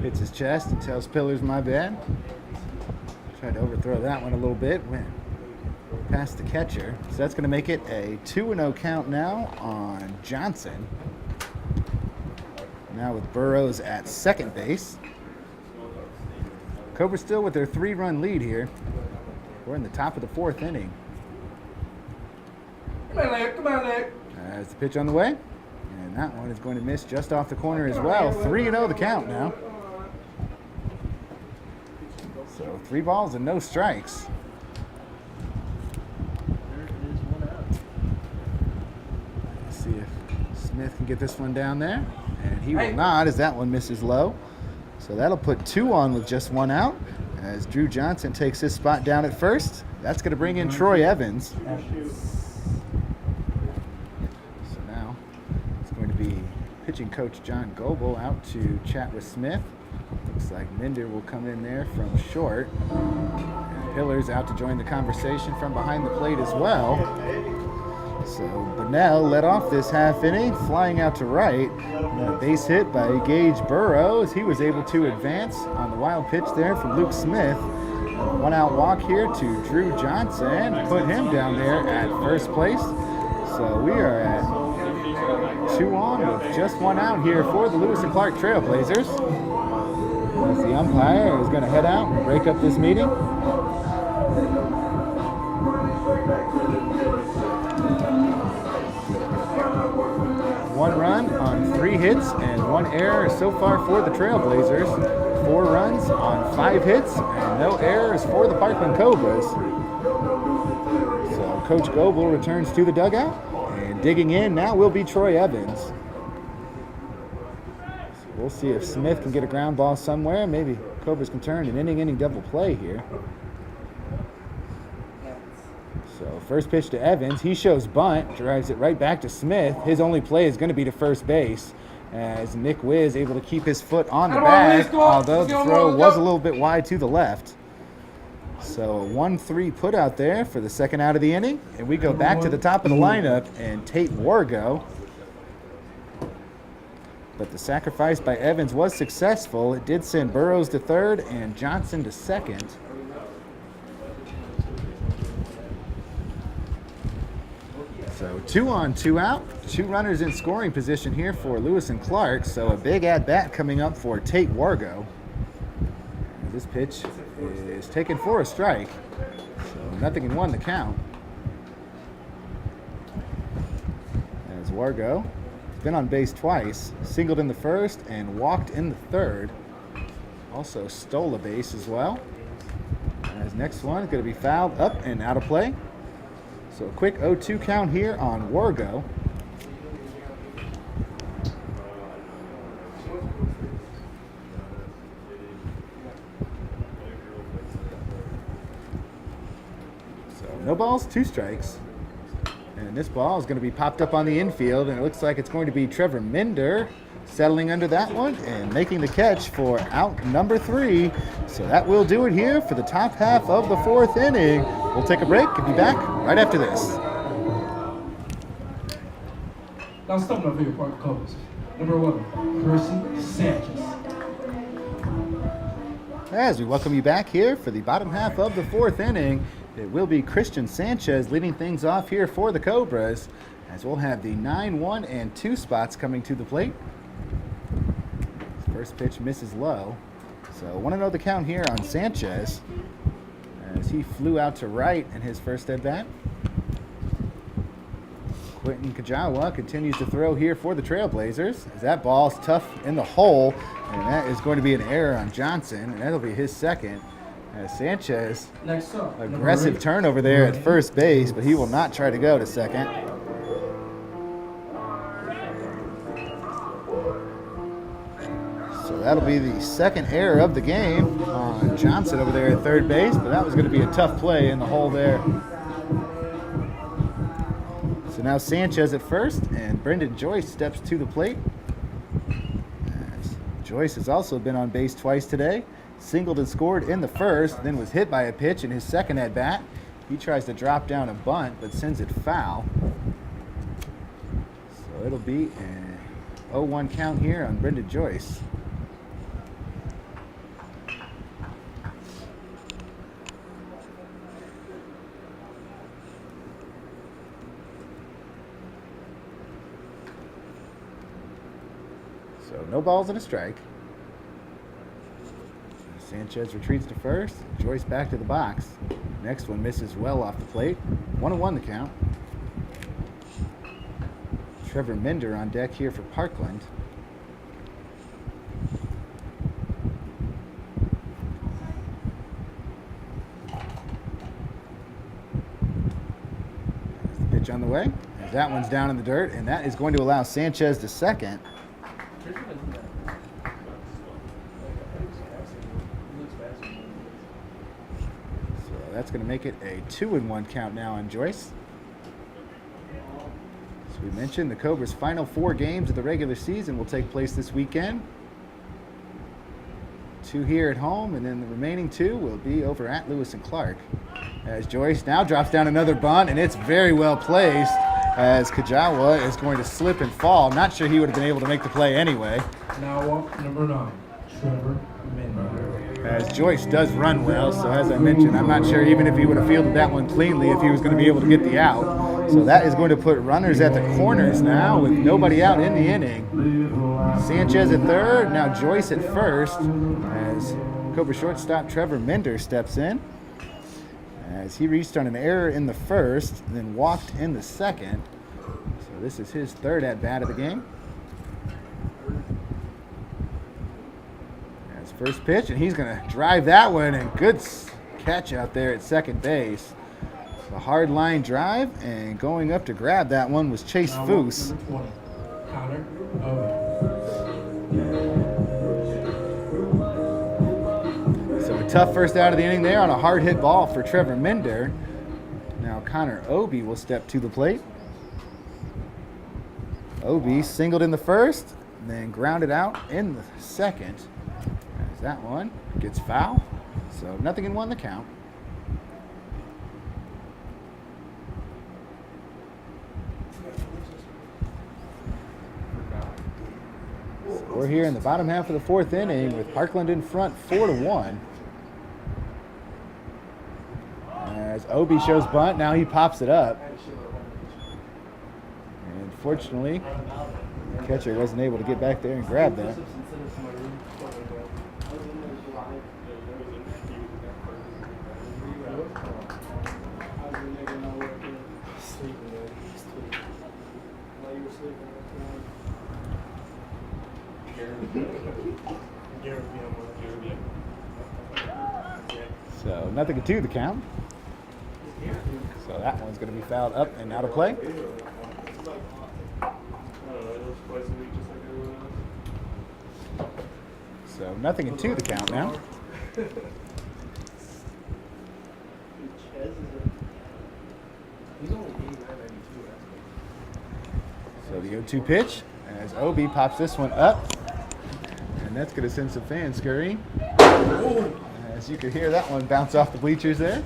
A: hits his chest and tells Pillars, my bad. Tried to overthrow that one a little bit. Went past the catcher. So that's going to make it a 2-0 count now on Johnson. Now with Burrows at second base. Cobras still with their 3-run lead here. We're in the top of the 4th inning.
C: Come on, Nick.
A: As the pitch on the way. And that one is going to miss just off the corner as well. 3-0 the count now. So 3 balls and no strikes. Let's see if Smith can get this one down there. And he will not, as that one misses low. So that'll put 2 on with just 1 out. As Drew Johnson takes his spot down at first. That's going to bring in Troy Evans. So now it's going to be pitching coach John Goebel out to chat with Smith. Looks like Minder will come in there from short. And Pillars out to join the conversation from behind the plate as well. So Bunnell led off this half inning, flying out to right. And a base hit by Gage Burrows. He was able to advance on the wild pitch there from Luke Smith. A 1-out walk here to Drew Johnson. Put him down there at first place. So we are at 2 on with just 1 out here for the Lewis and Clark Trailblazers. As the umpire is going to head out and break up this meeting. One run on 3 hits and 1 error so far for the Trailblazers. 4 runs on 5 hits and no errors for the Parkland Cobras. So Coach Goebel returns to the dugout, and digging in now will be Troy Evans. So we'll see if Smith can get a ground ball somewhere. Maybe Cobras can turn an inning double play here. So first pitch to Evans. He shows bunt, drives it right back to Smith. His only play is going to be to first base, as Nick Wiz able to keep his foot on the bag, although the throw was a little bit wide to the left. So a 1-3 put out there for the second out of the inning. And we go back to the top of the lineup and Tate Wargo. But the sacrifice by Evans was successful. It did send Burrows to third and Johnson to second. So 2 on, 2 out. 2 runners in scoring position here for Lewis and Clark. So a big at-bat coming up for Tate Wargo. And this pitch is taken for a strike. So nothing in 1 to count. As Wargo has been on base twice. Singled in the first and walked in the third. Also stole a base as well. And his next one is going to be fouled up and out of play. So a quick 0-2 count here on Wargo. So no balls, 2 strikes. And this ball is going to be popped up on the infield, and it looks like it's going to be Trevor Minder settling under that one and making the catch for out number 3. So that will do it here for the top half of the 4th inning. We'll take a break and be back right after this.
B: Now stepping up here, Park Cobras. Number 1, Percy Sanchez.
A: As we welcome you back here for the bottom half of the 4th inning, it will be Christian Sanchez leading things off here for the Cobras, as we'll have the 9, 1, and 2 spots coming to the plate. First pitch misses low. So 1-0 the count here on Sanchez, as he flew out to right in his first at-bat. Quentin Kajawa continues to throw here for the Trailblazers, as that ball's tough in the hole, and that is going to be an error on Johnson, and that'll be his second. As Sanchez,
B: Next up,
A: aggressive turnover there at first base, but he will not try to go to second. So that'll be the second error of the game on Johnson over there at third base, but that was going to be a tough play in the hole there. So now Sanchez at first, and Brendan Joyce steps to the plate. As Joyce has also been on base twice today. Singled and scored in the first, then was hit by a pitch in his second at-bat. He tries to drop down a bunt, but sends it foul. So it'll be an 0-1 count here on Brendan Joyce. So no balls and a strike. Sanchez retreats to first. Joyce back to the box. Next one misses well off the plate. 1-1 the count. Trevor Minder on deck here for Parkland. There's the pitch on the way. As that one's down in the dirt, and that is going to allow Sanchez to second. That's going to make it a 2-1 count now on Joyce. As we mentioned, the Cobras' final 4 games of the regular season will take place this weekend. 2 here at home, and then the remaining 2 will be over at Lewis and Clark. As Joyce now drops down another bunt, and it's very well placed, as Kajawa is going to slip and fall. Not sure he would have been able to make the play anyway.
B: Now up, number 9, Trevor Minder.
A: As Joyce does run well, so as I mentioned, I'm not sure even if he would have fielded that one cleanly if he was going to be able to get the out. So that is going to put runners at the corners now with nobody out in the inning. Sanchez at third, now Joyce at first as Cobra shortstop Trevor Minder steps in. As he reached on an error in the first, then walked in the second. So this is his third at-bat of the game. As first pitch, and he's going to drive that one, and good catch out there at second base. A hard line drive, and going up to grab that one was Chase Foose.
B: Number 20, Connor Owen.
A: So a tough first out of the inning there on a hard hit ball for Trevor Minder. Now Connor Obi will step to the plate. Obi singled in the first, then grounded out in the second. As that one gets foul. So 0-1 the count. So we're here in the bottom half of the fourth inning with Parkland in front 4-1. As Obi shows bunt, now he pops it up. And fortunately, the catcher wasn't able to get back there and grab that. So 0-2 the count. So that one's going to be fouled up and out of play. So 0-2 the count now. So the 0-2 pitch as Obi pops this one up. And that's going to send some fans scurrying. As you could hear that one bounce off the bleachers there.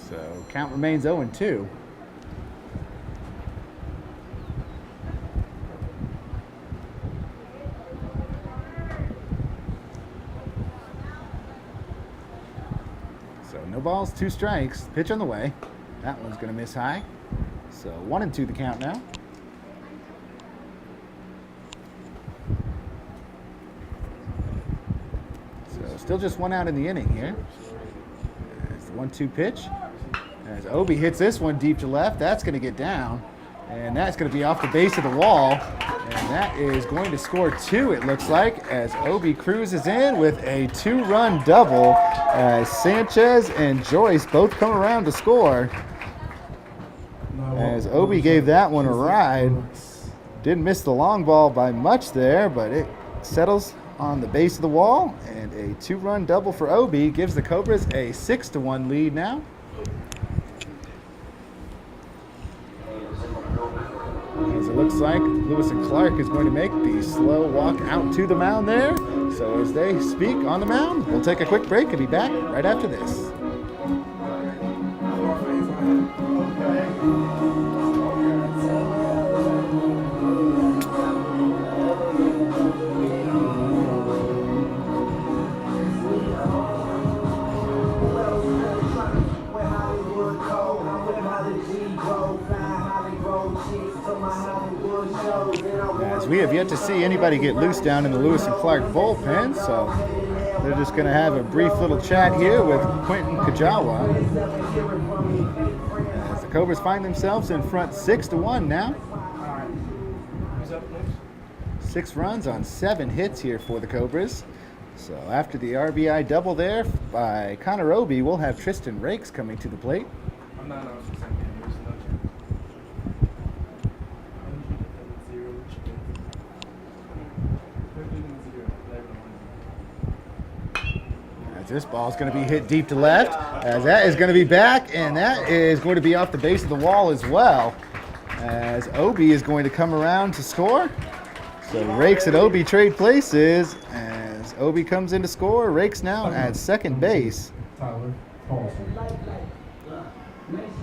A: So count remains 0-2. So no balls, 2 strikes. Pitch on the way. That one's going to miss high. So 1-2 the count now. So still just 1 out in the inning here. It's the 1-2 pitch. As Obi hits this one deep to left, that's going to get down. And that's going to be off the base of the wall. And that is going to score 2, it looks like, as Obi cruises in with a 2-run double. As Sanchez and Joyce both come around to score. As Obi gave that one a ride. Didn't miss the long ball by much there, but it settles on the base of the wall. And a 2-run double for Obi gives the Cobras a 6-1 lead now. As it looks like Lewis and Clark is going to make the slow walk out to the mound there. So as they speak on the mound, we'll take a quick break and be back right after this. As we have yet to see anybody get loose down in the Lewis and Clark bullpen, so they're just going to have a brief little chat here with Quentin Kajawa. As the Cobras find themselves in front 6-1 now. 6 runs on 7 hits here for the Cobras. So after the RBI double there by Connor Obi, we'll have Tristan Rakes coming to the plate.
B: I'm not
A: This ball is going to be hit deep to left, as that is going to be back, and that is going to be off the base of the wall as well, as Obi is going to come around to score. So Rakes and Obi trade places as Obi comes in to score. Rakes now at second base.
B: Tyler Paulson.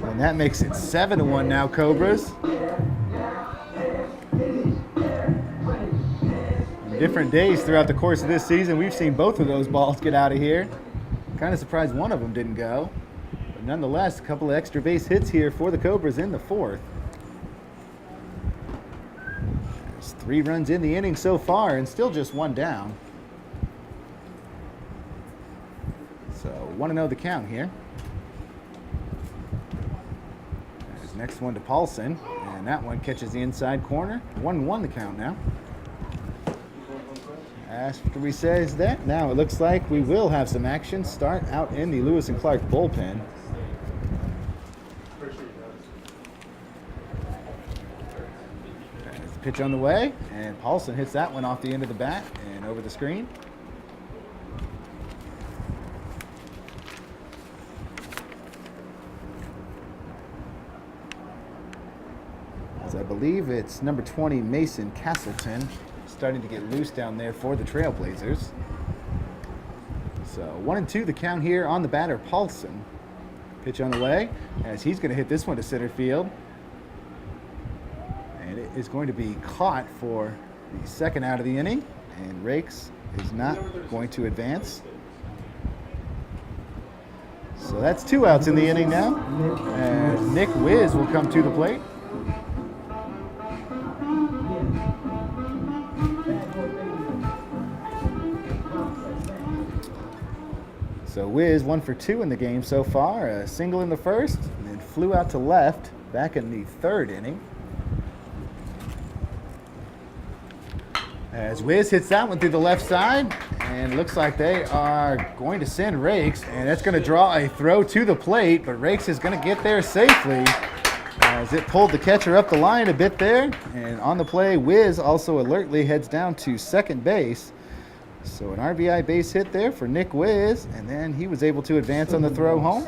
A: And that makes it 7-1 now, Cobras. different days throughout the course of this season, we've seen both of those balls get out of here. Kind of surprised one of them didn't go. But nonetheless, a couple of extra base hits here for the Cobras in the fourth. There's 3 runs in the inning so far and still just 1 down. So 1-0 the count here. There's next one to Paulson, and that one catches the inside corner. 1-1 the count now. After we says that, now it looks like we will have some action start out in the Lewis and Clark bullpen. There's the pitch on the way, and Paulson hits that one off the end of the bat and over the screen. As I believe it's number 20, Mason Castleton, starting to get loose down there for the Trailblazers. So 1-2 the count here on the batter, Paulson. Pitch on the way, as he's going to hit this one to center field. And it is going to be caught for the second out of the inning, and Rakes is not going to advance. So that's 2 outs in the inning now, and Nick Wiz will come to the plate. So Wiz 1 for 2 in the game so far, a single in the first, and then flew out to left back in the 3rd inning. As Wiz hits that one through the left side, and looks like they are going to send Rakes, and that's going to draw a throw to the plate, but Rakes is going to get there safely as it pulled the catcher up the line a bit there, and on the play, Wiz also alertly heads down to second base. So an RBI base hit there for Nick Wiz, and then he was able to advance on the throw home.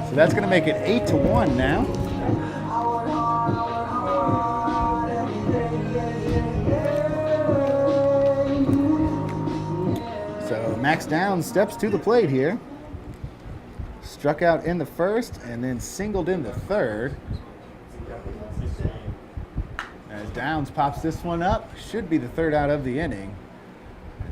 A: So that's going to make it 8-1 now. So Max Downs steps to the plate here. Struck out in the first and then singled in the third. As Downs pops this one up, should be the 3rd out of the inning.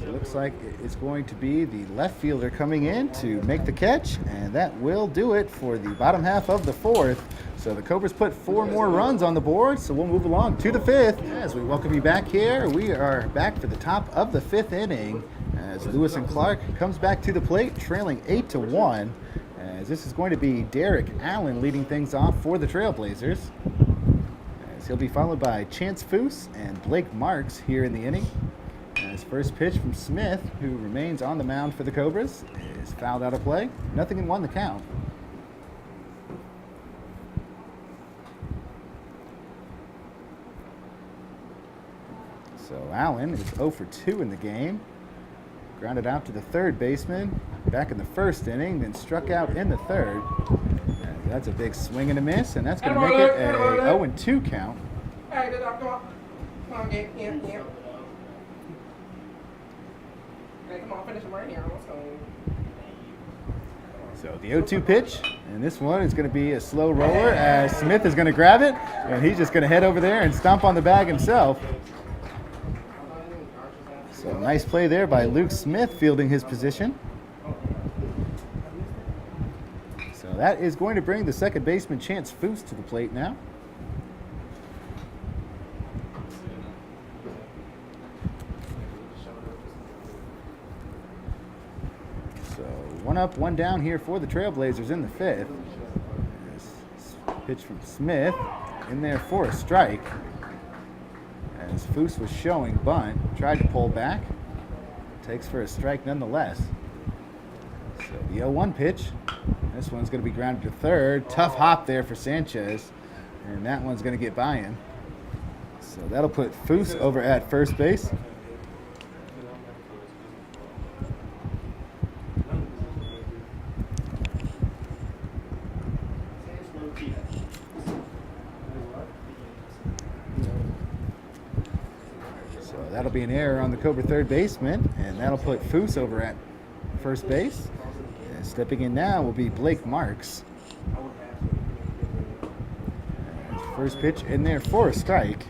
A: It looks like it's going to be the left fielder coming in to make the catch, and that will do it for the bottom half of the 4th. So the Cobras put 4 more runs on the board, so we'll move along to the 5th. As we welcome you back here, we are back for the top of the 5th inning as Lewis and Clark comes back to the plate, trailing 8-1. As this is going to be Derek Allen leading things off for the Trailblazers. He'll be followed by Chance Foose and Blake Marks here in the inning. His first pitch from Smith, who remains on the mound for the Cobras, is fouled out of play. 0-1 the count. So Allen is 0 for 2 in the game. Grounded out to the 3rd baseman back in the 1st inning, then struck out in the 3rd. That's a big swing and a miss, and that's going to make it a 0-2 count.
C: Hey, the dog, come on, get here. Hey, come on, finish him right here. Let's go.
A: So the 0-2 pitch, and this one is going to be a slow roller as Smith is going to grab it, and he's just going to head over there and stomp on the bag himself. So nice play there by Luke Smith fielding his position. So that is going to bring the second baseman Chance Foose to the plate now. So 1 up, 1 down here for the Trailblazers in the 5th. Pitch from Smith in there for a strike. As Foose was showing bunt, tried to pull back. Takes for a strike nonetheless. So the 0-1 pitch. This one's going to be grounded to 3rd. Tough hop there for Sanchez. And that one's going to get by him. So that'll put Foose over at first base. So that'll be an error on the Cobra 3rd baseman. And that'll put Foose over at first base. And stepping in now will be Blake Marks. First pitch in there for a strike.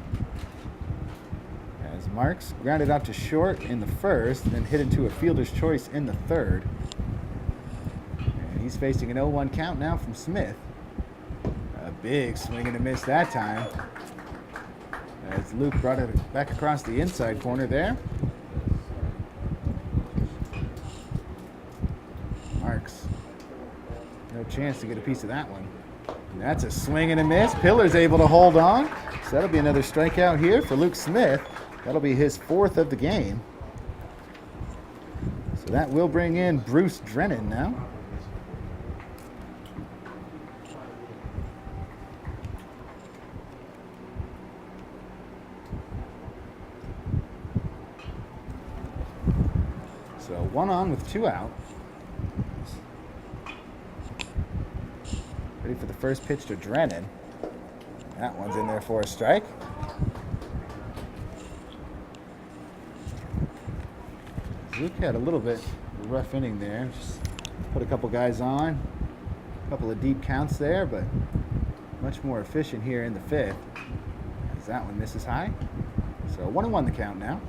A: Marks grounded out to short in the first, then hit into a fielder's choice in the third. And he's facing an 0-1 count now from Smith. A big swing and a miss that time, as Luke brought it back across the inside corner there. Marks, no chance to get a piece of that one. And that's a swing and a miss. Pillar's able to hold on. So that'll be another strikeout here for Luke Smith. That'll be his 4th of the game. So that will bring in Bruce Drennan now. So 1 on with 2 out. Ready for the first pitch to Drennan. That one's in there for a strike. Luke had a little bit of a rough inning there. Just put a couple guys on. A couple of deep counts there, but much more efficient here in the 5th. As that one misses high. So 1-1 the count now.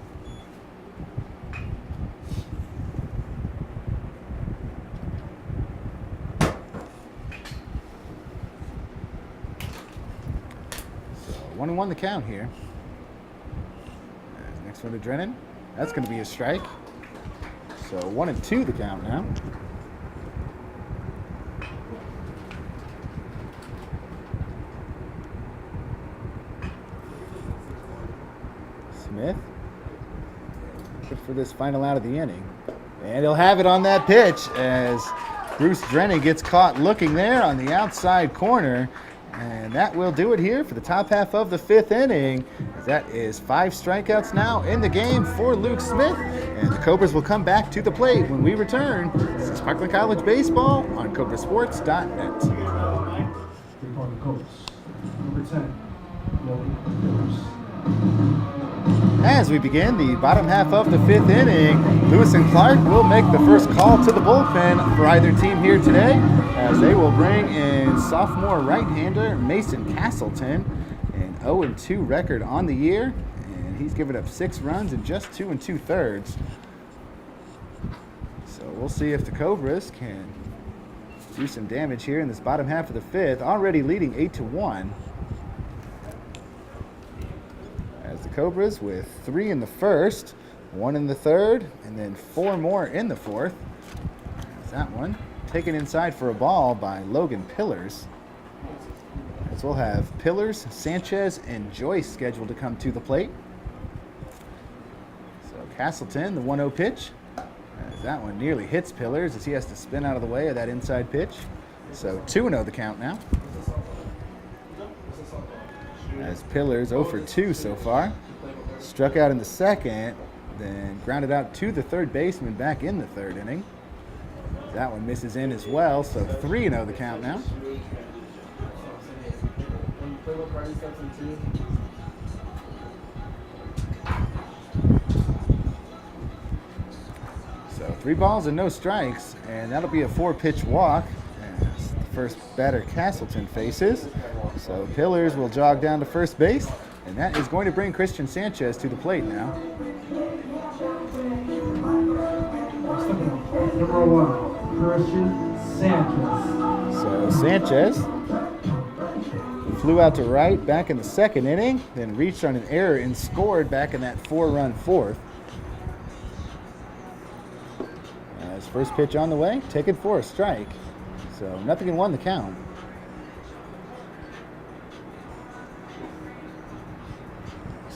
A: So 1-1 the count here. And next one to Drennan. That's going to be a strike. So 1-2 the count now. Smith, good for this final out of the inning. And he'll have it on that pitch as Bruce Drennan gets caught looking there on the outside corner. And that will do it here for the top half of the 5th inning. That is 5 strikeouts now in the game for Luke Smith. And the Cobras will come back to the plate when we return. This is Parkland College Baseball on CobraSports.net.
B: Three part of the Cobras. Number 10, Logan Phillips.
A: As we begin the bottom half of the 5th inning, Lewis and Clark will make the first call to the bullpen for either team here today, as they will bring in sophomore right-hander Mason Castleton, an 0-2 record on the year, and he's given up 6 runs in just 2 2/3. So we'll see if the Cobras can do some damage here in this bottom half of the 5th, already leading 8-1. As the Cobras with 3 in the first, 1 in the third, and then 4 more in the 4th. There's that one taken inside for a ball by Logan Pillars. As we'll have Pillars, Sanchez, and Joyce scheduled to come to the plate. So Castleton, the 1-0 pitch. As that one nearly hits Pillars as he has to spin out of the way of that inside pitch. So 2-0 the count now. As Pillars 0 for 2 so far. Struck out in the second, then grounded out to the third baseman back in the 3rd inning. That one misses in as well, so 3-0 the count now. So 3 balls and no strikes, and that'll be a 4-pitch walk as the first batter Castleton faces. So Pillars will jog down to first base, and that is going to bring Christian Sanchez to the plate now.
B: Number 1, Christian Sanchez.
A: So Sanchez flew out to right back in the 2nd inning, then reached on an error and scored back in that 4-run 4th. As first pitch on the way, taken for a strike. So 0-1 the count.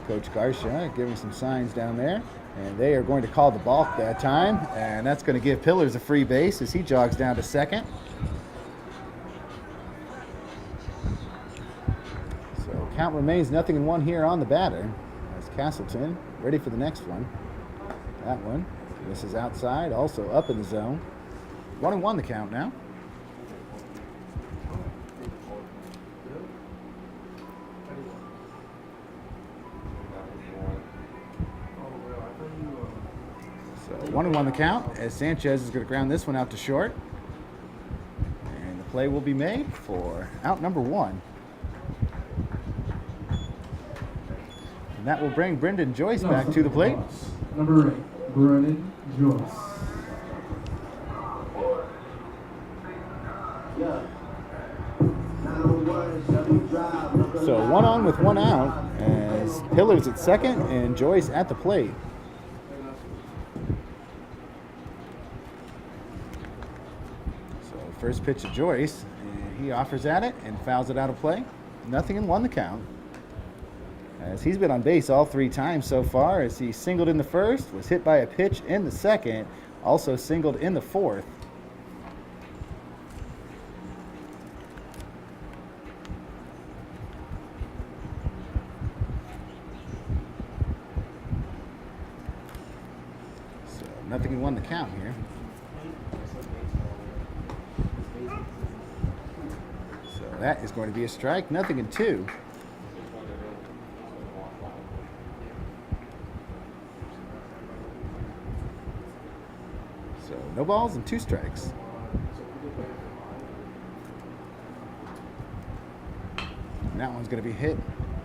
A: Coach Garcia giving some signs down there, and they are going to call the balk that time, and that's going to give Pillars a free base as he jogs down to second. So count remains 0-1 here on the batter as Castleton ready for the next one. That one misses outside, also up in the zone. 1-1 the count now. So 1-1 the count as Sanchez is going to ground this one out to short. And the play will be made for out number 1. And that will bring Brendan Joyce back to the plate.
B: Number 8, Brendan Joyce.
A: So 1 on with 1 out as Pillars at second and Joyce at the plate. So first pitch to Joyce, and he offers at it and fouls it out of play. 0-1 the count. As he's been on base all 3 times so far, as he singled in the first, was hit by a pitch in the second, also singled in the fourth. So 0-1 the count here. So that is going to be a strike. 0-2. So no balls and 2 strikes. And that one's going to be hit.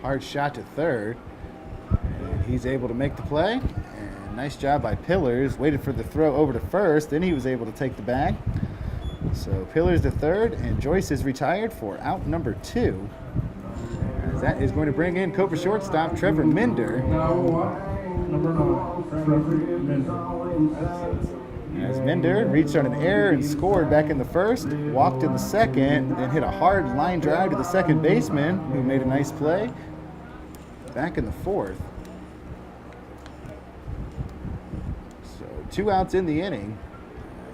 A: Hard shot to third. And he's able to make the play. And nice job by Pillars. Waited for the throw over to first. Then he was able to take the bag. So Pillars to third. And Joyce is retired for out number 2. As that is going to bring in Cobra shortstop Trevor Minder.
B: Number 9, Trevor Minder.
A: As Minder reached on an error and scored back in the first, walked in the second, then hit a hard line drive to the second baseman, who made a nice play. Back in the fourth. So 2 outs in the inning.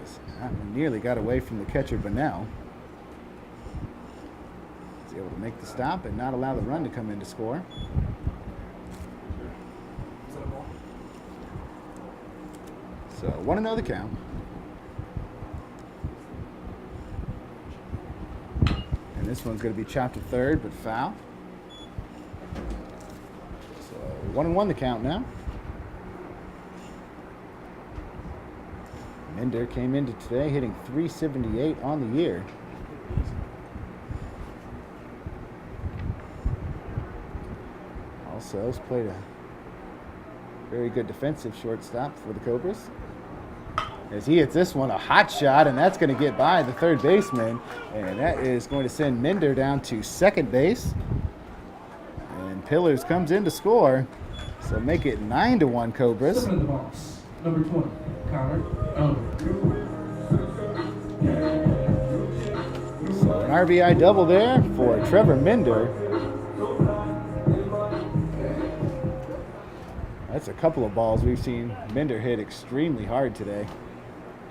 A: As that one nearly got away from the catcher Bunnell. He's able to make the stop and not allow the run to come in to score. So 1-0 the count. And this one's going to be chopped to third, but foul. So 1-1 the count now. Minder came into today hitting .378 on the year. Also has played a very good defensive shortstop for the Cobras. As he hits this one, a hot shot, and that's going to get by the third baseman. And that is going to send Minder down to second base. And Pillars comes in to score. So make it 9-1 Cobras.
B: 7 in the box. Number 20, Connor Elder.
A: So an RBI double there for Trevor Minder. That's a couple of balls we've seen Minder hit extremely hard today.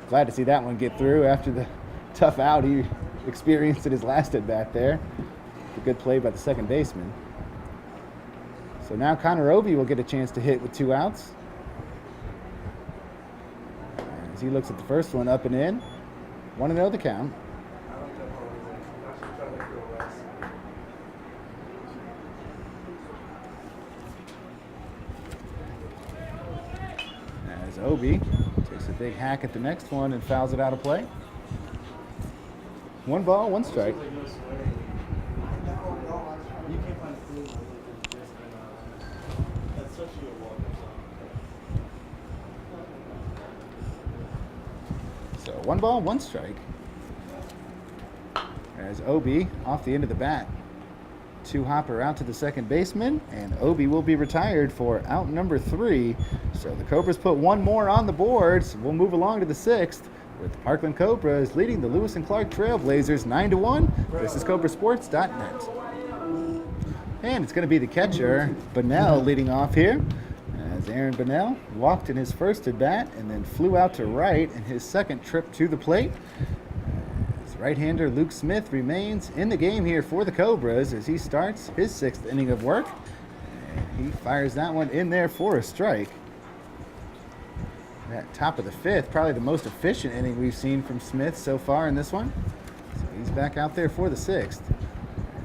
A: Glad to see that one get through after the tough out he experienced in his last at-bat there. A good play by the second baseman. So now Connor Obi will get a chance to hit with 2 outs. As he looks at the first one, up and in. 1-0 the count. As Obi takes a big hack at the next one and fouls it out of play. 1 ball, 1 strike. So 1 ball, 1 strike. As Obi off the end of the bat. 2 hopper out to the second baseman, and Obi will be retired for out number 3. So the Cobras put 1 more on the board. So we'll move along to the 6th with the Parkland Cobras leading the Lewis and Clark Trailblazers 9-1. This is CobraSports.net. And it's going to be the catcher, Bunnell, leading off here. As Aaron Bunnell walked in his first at bat and then flew out to right in his second trip to the plate. Right-hander Luke Smith remains in the game here for the Cobras as he starts his 6th inning of work. And he fires that one in there for a strike. That top of the 5th, probably the most efficient inning we've seen from Smith so far in this one. So he's back out there for the 6th.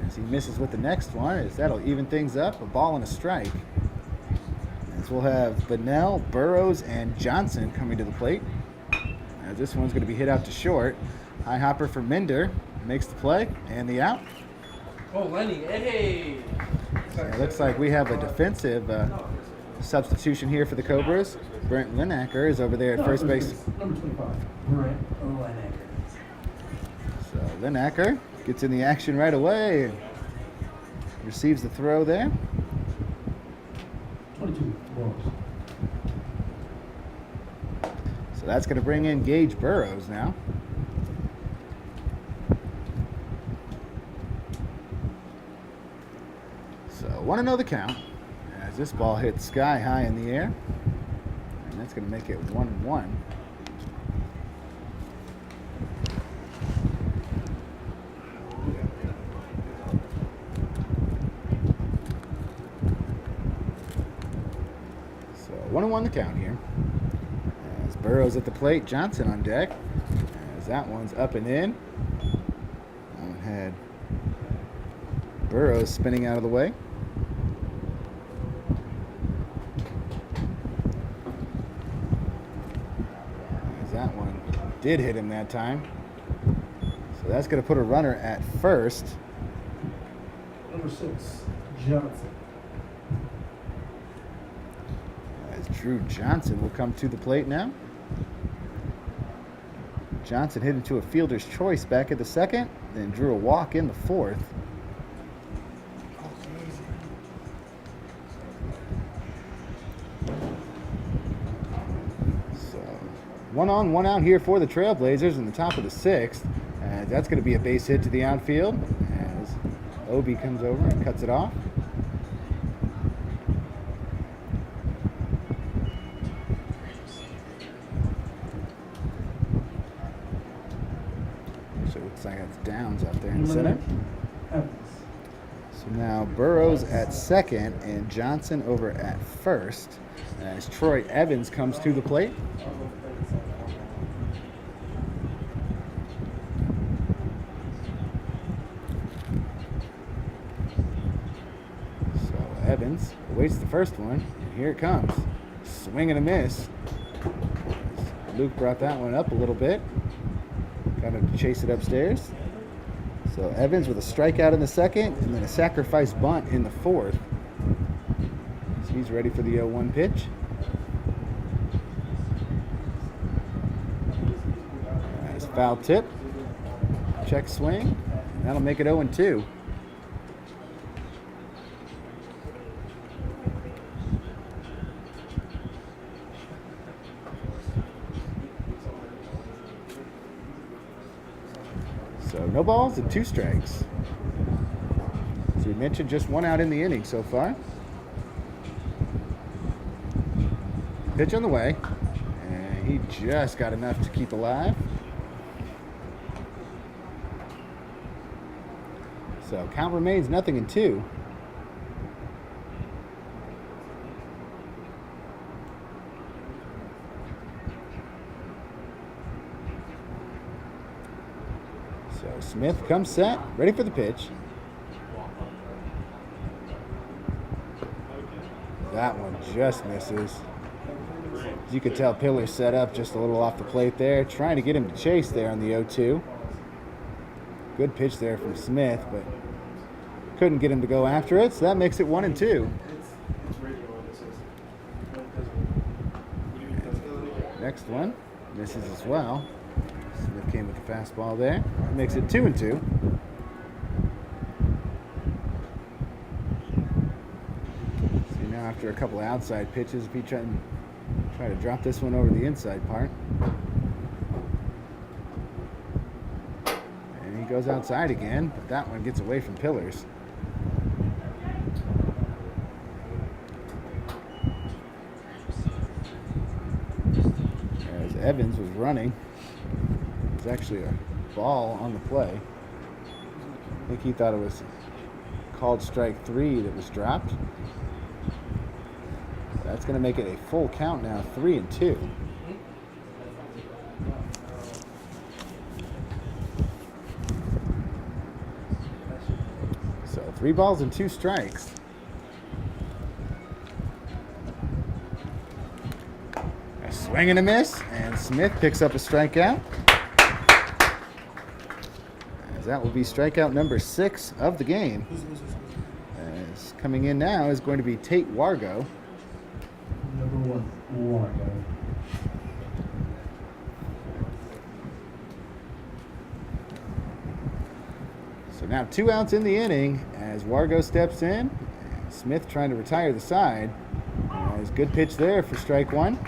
A: As he misses with the next one, as that'll even things up, a ball and a strike. As we'll have Bunnell, Burrows, and Johnson coming to the plate. As this one's going to be hit out to short. High hopper for Minder, makes the play and the out.
C: Oh, Lenny, hey!
A: It looks like we have a defensive substitution here for the Cobras. Brent Linacker is over there at first base.
B: Number 25, Brent Linacker.
A: So Linacker gets in the action right away and receives the throw there.
B: 22, balls.
A: So that's going to bring in Gage Burrows now. So 1-0 the count as this ball hits sky high in the air. And that's going to make it 1-1. So 1-1 the count here. As Burrows at the plate, Johnson on deck. As that one's up and in. That one had Burrows spinning out of the way. As that one did hit him that time. So that's going to put a runner at first.
B: Number 6, Johnson.
A: As Drew Johnson will come to the plate now. Johnson hit into a fielder's choice back at the second, then drew a walk in the fourth. So 1 on, 1 out here for the Trailblazers in the top of the sixth. That's going to be a base hit to the outfield as Obi comes over and cuts it off. So it looks like it's Downs out there in center.
B: Evans.
A: So now Burrows at second and Johnson over at first as Troy Evans comes to the plate. So Evans awaits the first one, and here it comes. Swing and a miss. Luke brought that one up a little bit. Got to chase it upstairs. So Evans with a strikeout in the second and then a sacrifice bunt in the fourth. So he's ready for the 0-1 pitch. That's foul tip. Check swing. And that'll make it 0-2. So no balls and 2 strikes. As we mentioned, just 1 out in the inning so far. Pitch on the way. And he just got enough to keep alive. So count remains 0-2. So Smith comes set, ready for the pitch. That one just misses. As you could tell, Pillar set up just a little off the plate there, trying to get him to chase there on the 0-2. Good pitch there from Smith, but couldn't get him to go after it, so that makes it 1-2. Next one misses as well. Smith came with the fastball there. That makes it 2-2. See, now after a couple of outside pitches, if he try to drop this one over the inside part. And he goes outside again, but that one gets away from Pillars. As Evans was running, it was actually a ball on the play. I think he thought it was called strike 3 that was dropped. That's going to make it a full count now, 3-2. So 3 balls and 2 strikes. A swing and a miss, and Smith picks up a strikeout. As that will be strikeout number 6 of the game. As coming in now is going to be Tate Wargo.
B: Number 1, Wargo.
A: So now 2 outs in the inning as Wargo steps in. Smith trying to retire the side. There's a good pitch there for strike 1.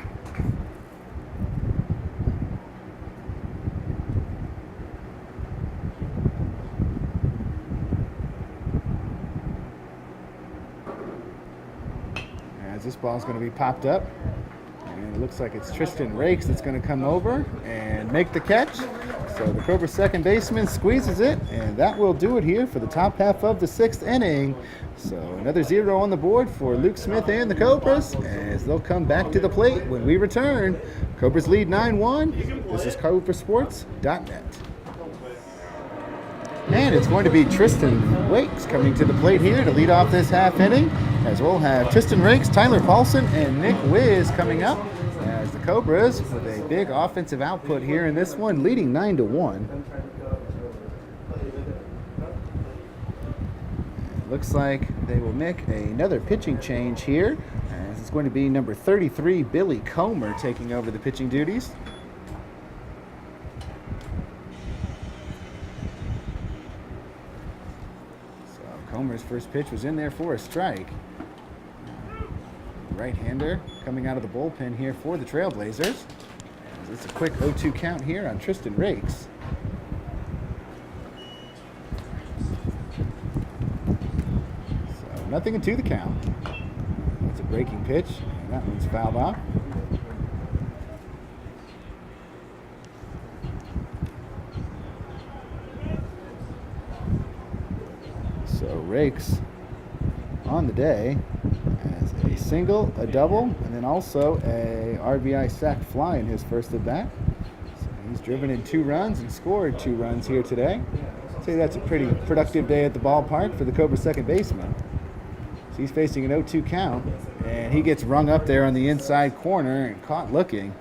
A: As this ball is going to be popped up. And it looks like it's Tristan Rakes that's going to come over and make the catch. So the Cobra second baseman squeezes it, and that will do it here for the top half of the 6th inning. So another 0 on the board for Luke Smith and the Cobras as they'll come back to the plate when we return. Cobras lead 9-1. This is CobraSports.net. And it's going to be Tristan Rakes coming to the plate here to lead off this half inning, as we'll have Tristan Rakes, Tyler Paulson, and Nick Wiz coming up as the Cobras with a big offensive output here in this one, leading 9-1. Looks like they will make another pitching change here, as it's going to be number 33, Billy Comer, taking over the pitching duties. Comer's first pitch was in there for a strike. Right-hander coming out of the bullpen here for the Trailblazers. It's a quick 0-2 count here on Tristan Rakes. So nothing into the count. That's a breaking pitch, and that one's fouled off. So Rakes on the day has a single, a double, and then also a RBI sac fly in his first at bat. So he's driven in 2 runs and scored 2 runs here today. I'd say that's a pretty productive day at the ballpark for the Cobra second baseman. So he's facing an 0-2 count, and he gets rung up there on the inside corner and caught looking.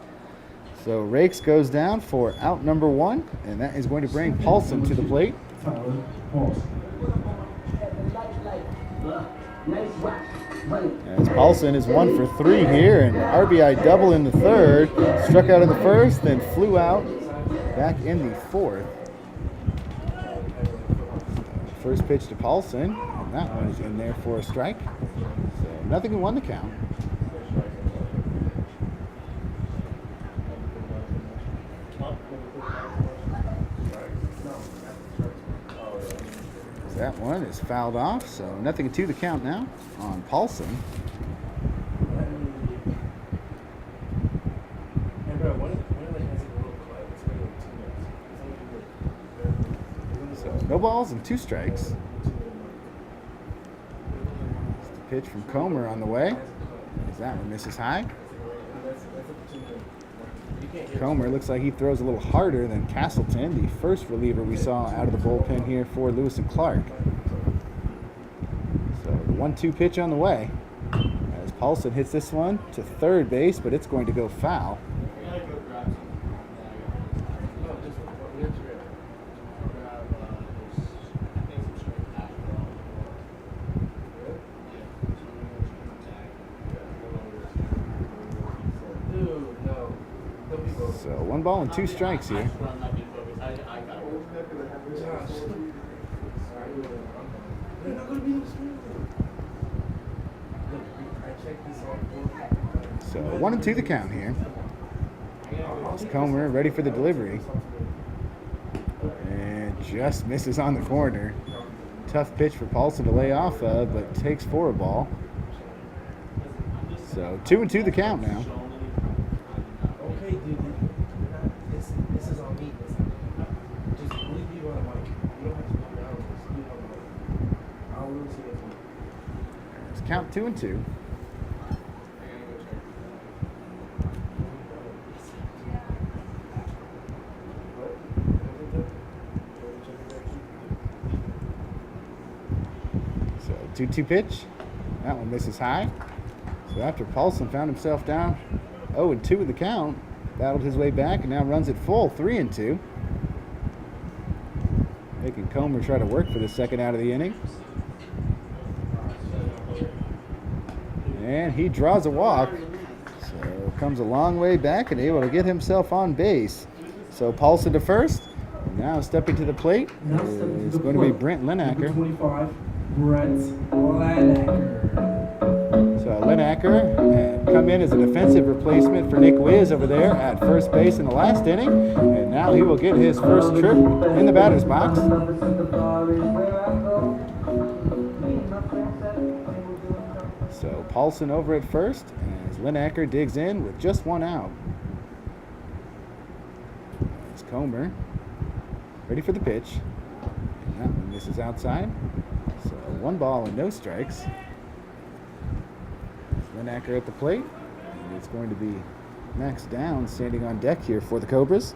A: So Rakes goes down for out number 1, and that is going to bring Paulson to the plate.
B: Tyler Paulson.
A: As Paulson is 1 for 3 here, and RBI double in the 3rd, struck out in the 1st, then flew out back in the 4th. First pitch to Paulson, and that one is in there for a strike. So nothing in 1 to count. That one is fouled off, so nothing to the count now on Paulson. So no balls and 2 strikes. It's the pitch from Comer on the way. As that one misses high. Comer looks like he throws a little harder than Castleton, the first reliever we saw out of the bullpen here for Lewis and Clark. So the 1-2 pitch on the way as Paulson hits this one to 3rd base, but it's going to go foul. So 1 ball and 2 strikes here. So 1 and 2 the count here. It's Comer ready for the delivery. And just misses on the corner. Tough pitch for Paulson to lay off of, but takes for a ball. So 2 and 2 the count now.
C: Okay, dude. This is on me. Just leave me on the mic. You don't have to come down. Just leave me on the mic. I'll really see it.
A: It's count 2 and 2. So 2-2 pitch. That one misses high. So after Paulson found himself down 0-2 in the count, battled his way back and now runs it full 3-2. Making Comer try to work for the second out of the inning. And he draws a walk. So comes a long way back and able to get himself on base. So Paulson to first. Now stepping to the plate is going to be Brent Linacker.
B: 25, Brent Linacker.
A: So Linacker come in as a defensive replacement for Nick Wiz over there at first base in the last inning. And now he will get his first trip in the batter's box. So Paulson over at first as Linacker digs in with just one out. It's Comer ready for the pitch. And that one misses outside. So 1 ball and no strikes. Linacker at the plate. And it's going to be Max Downs standing on deck here for the Cobras.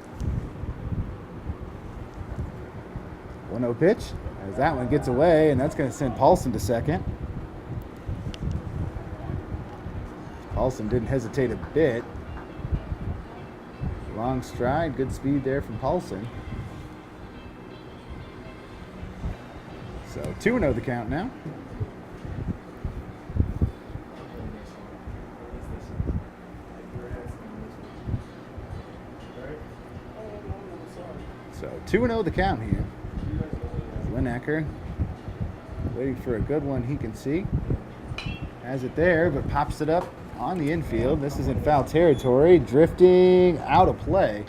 A: 1-0 pitch as that one gets away, and that's going to send Paulson to second. Paulson didn't hesitate a bit. Long stride, good speed there from Paulson. So 2-0 the count now. So 2-0 the count here. Linacker waiting for a good one he can see. Has it there, but pops it up on the infield. This is in foul territory, drifting out of play.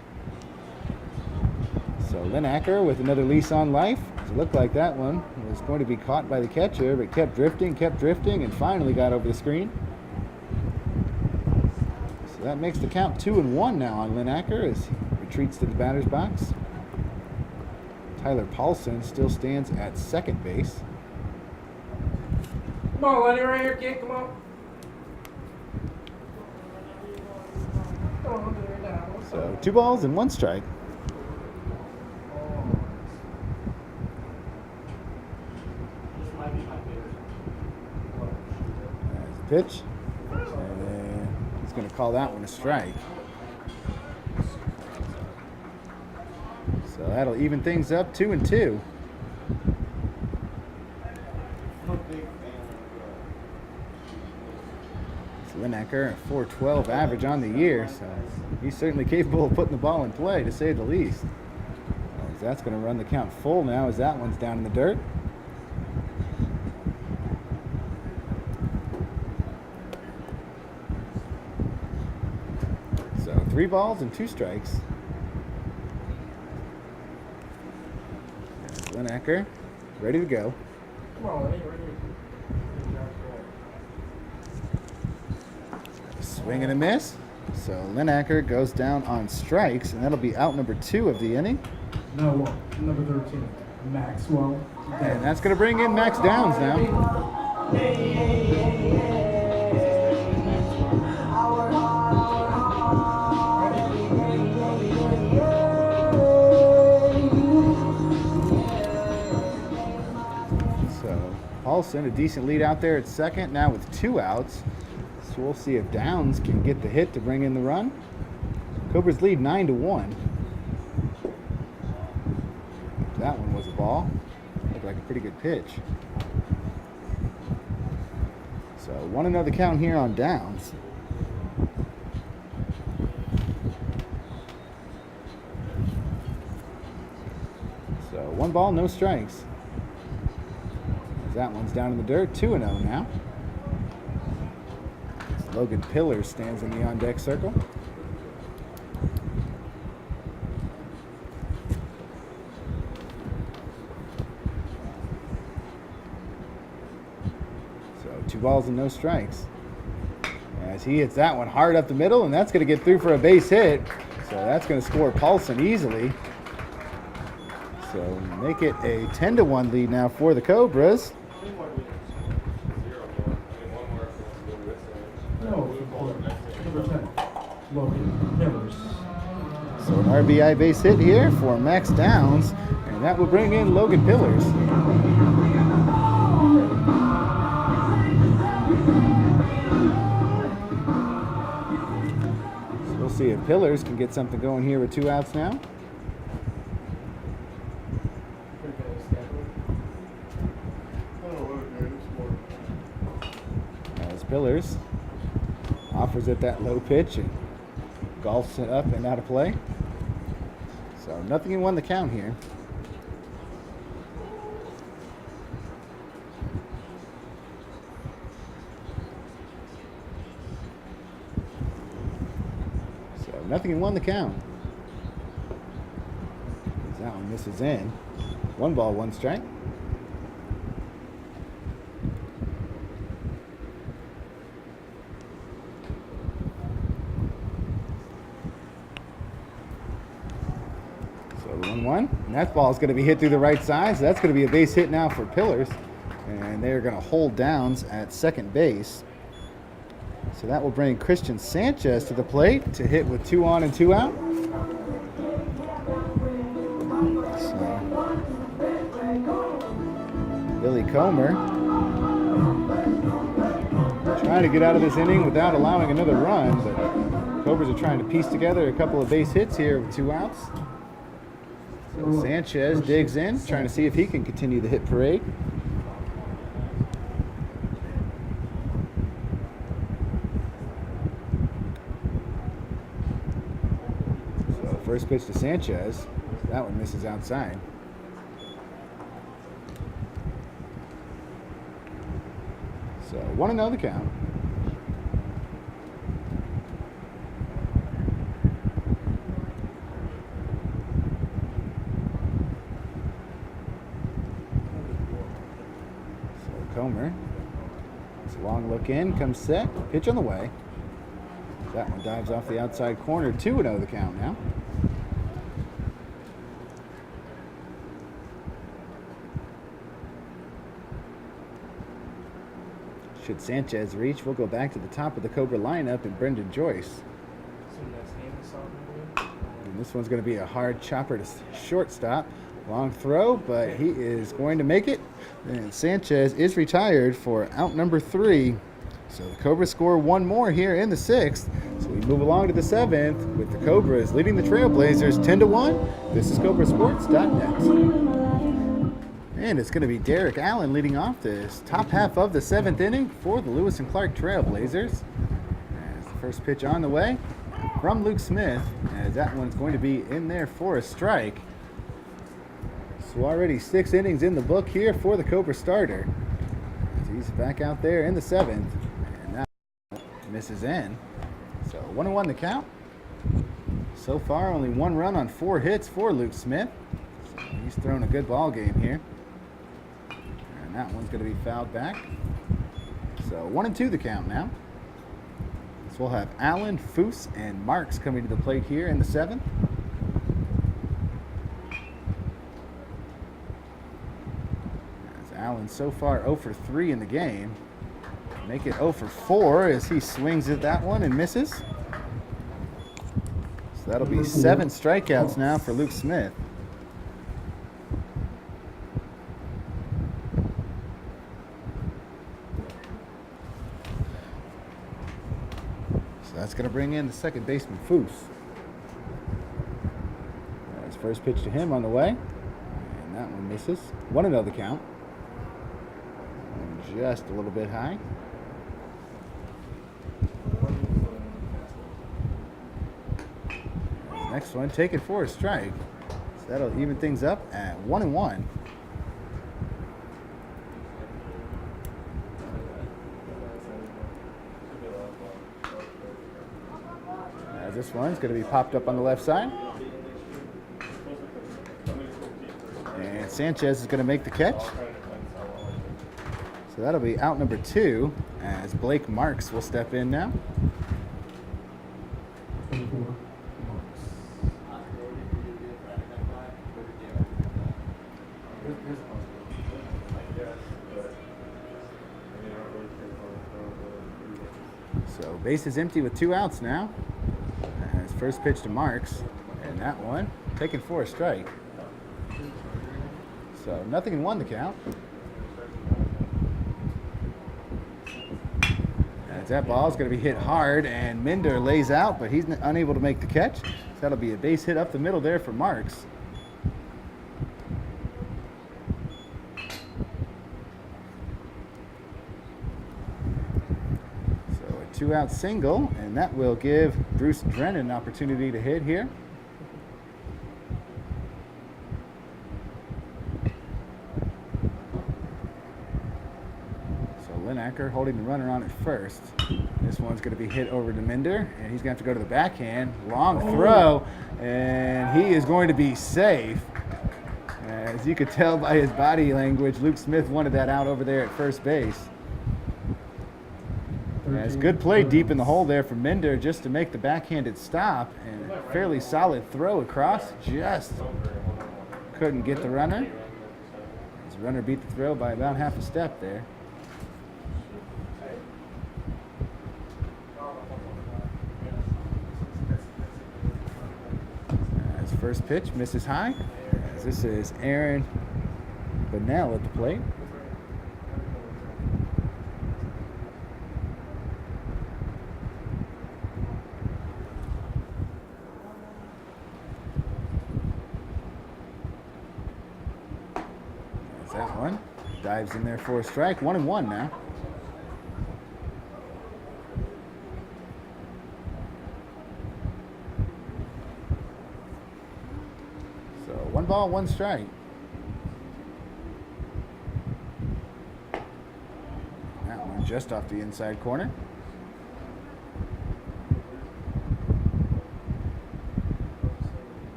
A: So Linacker with another lease on life. It looked like that one was going to be caught by the catcher, but kept drifting, and finally got over the screen. So that makes the count 2-1 now on Linacker as he retreats to the batter's box. Tyler Paulson still stands at second base.
C: Come on, Lenny, right here, kid. Come on.
A: So 2 balls and 1 strike. There's the pitch. And he's going to call that one a strike. So that'll even things up 2-2. Linacker, a .412 average on the year, so he's certainly capable of putting the ball in play, to say the least. That's going to run the count full now as that one's down in the dirt. So 3 balls and 2 strikes. Linacker, ready to go.
C: Come on, Lenny, right here.
A: Swing and a miss. So Linacker goes down on strikes, and that'll be out number 2 of the inning.
B: Now number 13, Maxwell.
A: And that's going to bring in Max Downs now. So Paulson, a decent lead out there at second, now with 2 outs. So we'll see if Downs can get the hit to bring in the run. Cobras lead 9-1. That one was a ball. Looked like a pretty good pitch. So 1-0 the count here on Downs. So 1 ball, no strikes. That one's down in the dirt. 2-0 now. Logan Pillars stands in the on-deck circle. So 2 balls and no strikes. As he hits that one hard up the middle, and that's going to get through for a base hit. So that's going to score Paulson easily. So make it a 10-1 lead now for the Cobras.
B: Number 10, Logan Pillars.
A: So an RBI base hit here for Max Downs, and that will bring in Logan Pillars. So we'll see if Pillars can get something going here with 2 outs now. As Pillars offers it that low pitch and golfs it up and out of play. So nothing in one the count here. So nothing in one the count. That one misses in. 1 ball, 1 strike. So 1-1. And that ball is going to be hit through the right side. So that's going to be a base hit now for Pillars. And they're going to hold downs at second base. So that will bring Christian Sanchez to the plate to hit with 2 on and 2 out. Billy Comer trying to get out of this inning without allowing another run, but Cobras are trying to piece together a couple of base hits here with 2 outs. So Sanchez digs in, trying to see if he can continue the hit parade. So first pitch to Sanchez, that one misses outside. So 1-0 the count. So Comer, it's a long look in, comes set, pitch on the way. That one dives off the outside corner. 2-0 the count now. Should Sanchez reach, we'll go back to the top of the Cobra lineup and Brendan Joyce. And this one's going to be a hard chopper to shortstop. Long throw, but he is going to make it. And Sanchez is retired for out number 3. So the Cobras score 1 more here in the 6th. So we move along to the 7th with the Cobras leading the Trailblazers 10-1. This is CobraSports.net. And it's going to be Derek Allen leading off this top half of the 7th inning for the Lewis and Clark Trailblazers. As the first pitch on the way from Luke Smith, as that one's going to be in there for a strike. So already 6 innings in the book here for the Cobra starter. As he's back out there in the 7th, and that misses in. So 1-1 the count. So far only 1 run on 4 hits for Luke Smith. So he's thrown a good ball game here. That one's going to be fouled back. So 1-2 the count now. So we'll have Allen, Foose, and Marks coming to the plate here in the 7th. As Allen so far 0 for 3 in the game. Make it 0 for 4 as he swings at that one and misses. So that'll be 7 strikeouts now for Luke Smith. That's going to bring in the second baseman, Foose. His first pitch to him on the way. And that one misses. 1-0 the count. And just a little bit high. Next one, taken for a strike. So that'll even things up at 1-1. This one's going to be popped up on the left side. And Sanchez is going to make the catch. So that'll be out number 2 as Blake Marks will step in now. So base is empty with 2 outs now. First pitch to Marks, and that one taken for a strike. So 0-1 the count. As that ball is going to be hit hard, and Minder lays out, but he's unable to make the catch. So that'll be a base hit up the middle there for Marks. So a 2-out single, and that will give Bruce Drennan an opportunity to hit here. So Linacker holding the runner on at first. This one's going to be hit over to Minder, and he's going to have to go to the backhand. Long throw, and he is going to be safe. As you could tell by his body language, Luke Smith wanted that out over there at first base. As good play deep in the hole there from Minder just to make the backhanded stop, and a fairly solid throw across. Just couldn't get the runner. His runner beat the throw by about half a step there. As first pitch misses high. As this is Aaron Bunnell at the plate. That one dives in there for a strike. 1-1 now. So 1 ball, 1 strike. That one just off the inside corner.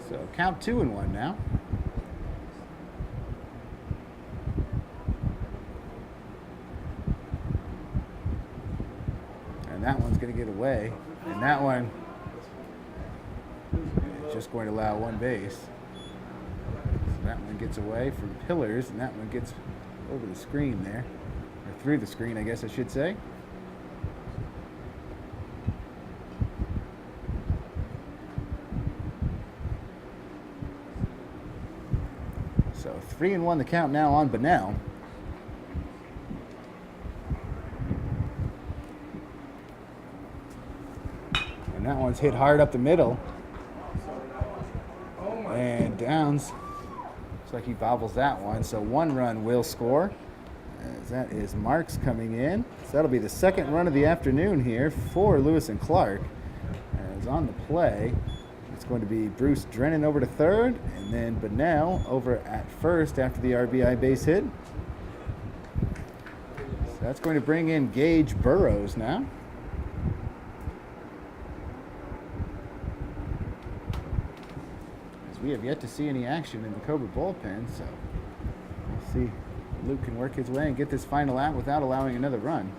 A: So count 2-1 now. And that one's going to get away. And that one is just going to allow 1 base. So that one gets away from pillars, and that one gets over the screen there. Or through the screen, I guess I should say. So 3-1 the count now on Bunnell. And that one's hit hard up the middle. And Downs, looks like he bobbles that one. So 1 run will score. As that is Marks coming in. So that'll be the 2nd run of the afternoon here for Lewis and Clark. As on the play, it's going to be Bruce Drennan over to 3rd, and then Bunnell over at 1st after the RBI base hit. So that's going to bring in Gage Burrows now. As we have yet to see any action in the Cobra bullpen, so we'll see if Luke can work his way and get this final out without allowing another run.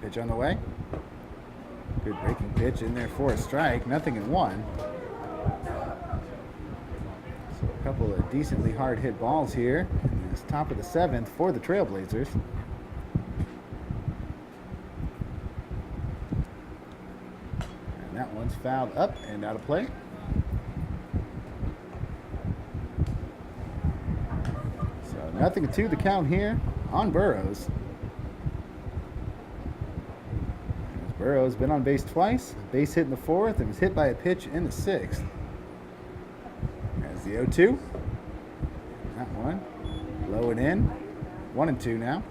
A: Pitch on the way. Good breaking pitch in there for a strike. Nothing in 1. So a couple of decently hard hit balls here. And this top of the 7th for the Trailblazers. And that one's fouled up and out of play. So 0-2 the count here on Burrows. Burrow's been on base twice, base hit in the 4th, and was hit by a pitch in the 6th. There's the 0-2. That one. Low and in. 1-2 now.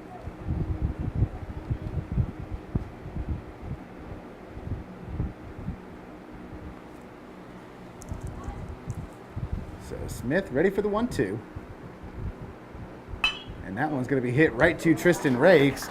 A: So Smith ready for the 1-2. And that one's going to be hit right to Tristan Rakes.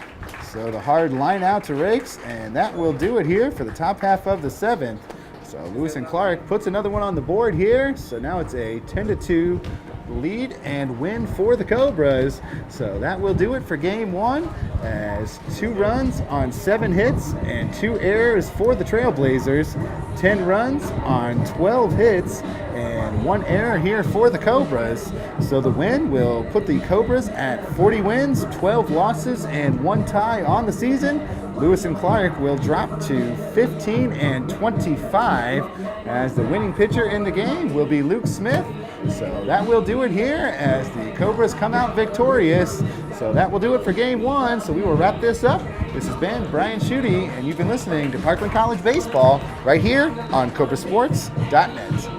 A: So the hard line out to Rakes, and that will do it here for the top half of the 7th. So Lewis and Clark puts another one on the board here. So now it's a 10-2 lead and win for the Cobras. So that will do it for game 1, as 2 runs on 7 hits and 2 errors for the Trailblazers. 10 runs on 12 hits and 1 error here for the Cobras. So the win will put the Cobras at 40 wins, 12 losses, and 1 tie on the season. Lewis and Clark will drop to 15-25, as the winning pitcher in the game will be Luke Smith. So that will do it here, as the Cobras come out victorious So that will do it for game one. So we will wrap this up. This has been Brian Schutte, and you've been listening to Parkland College Baseball right here on CobraSports.net.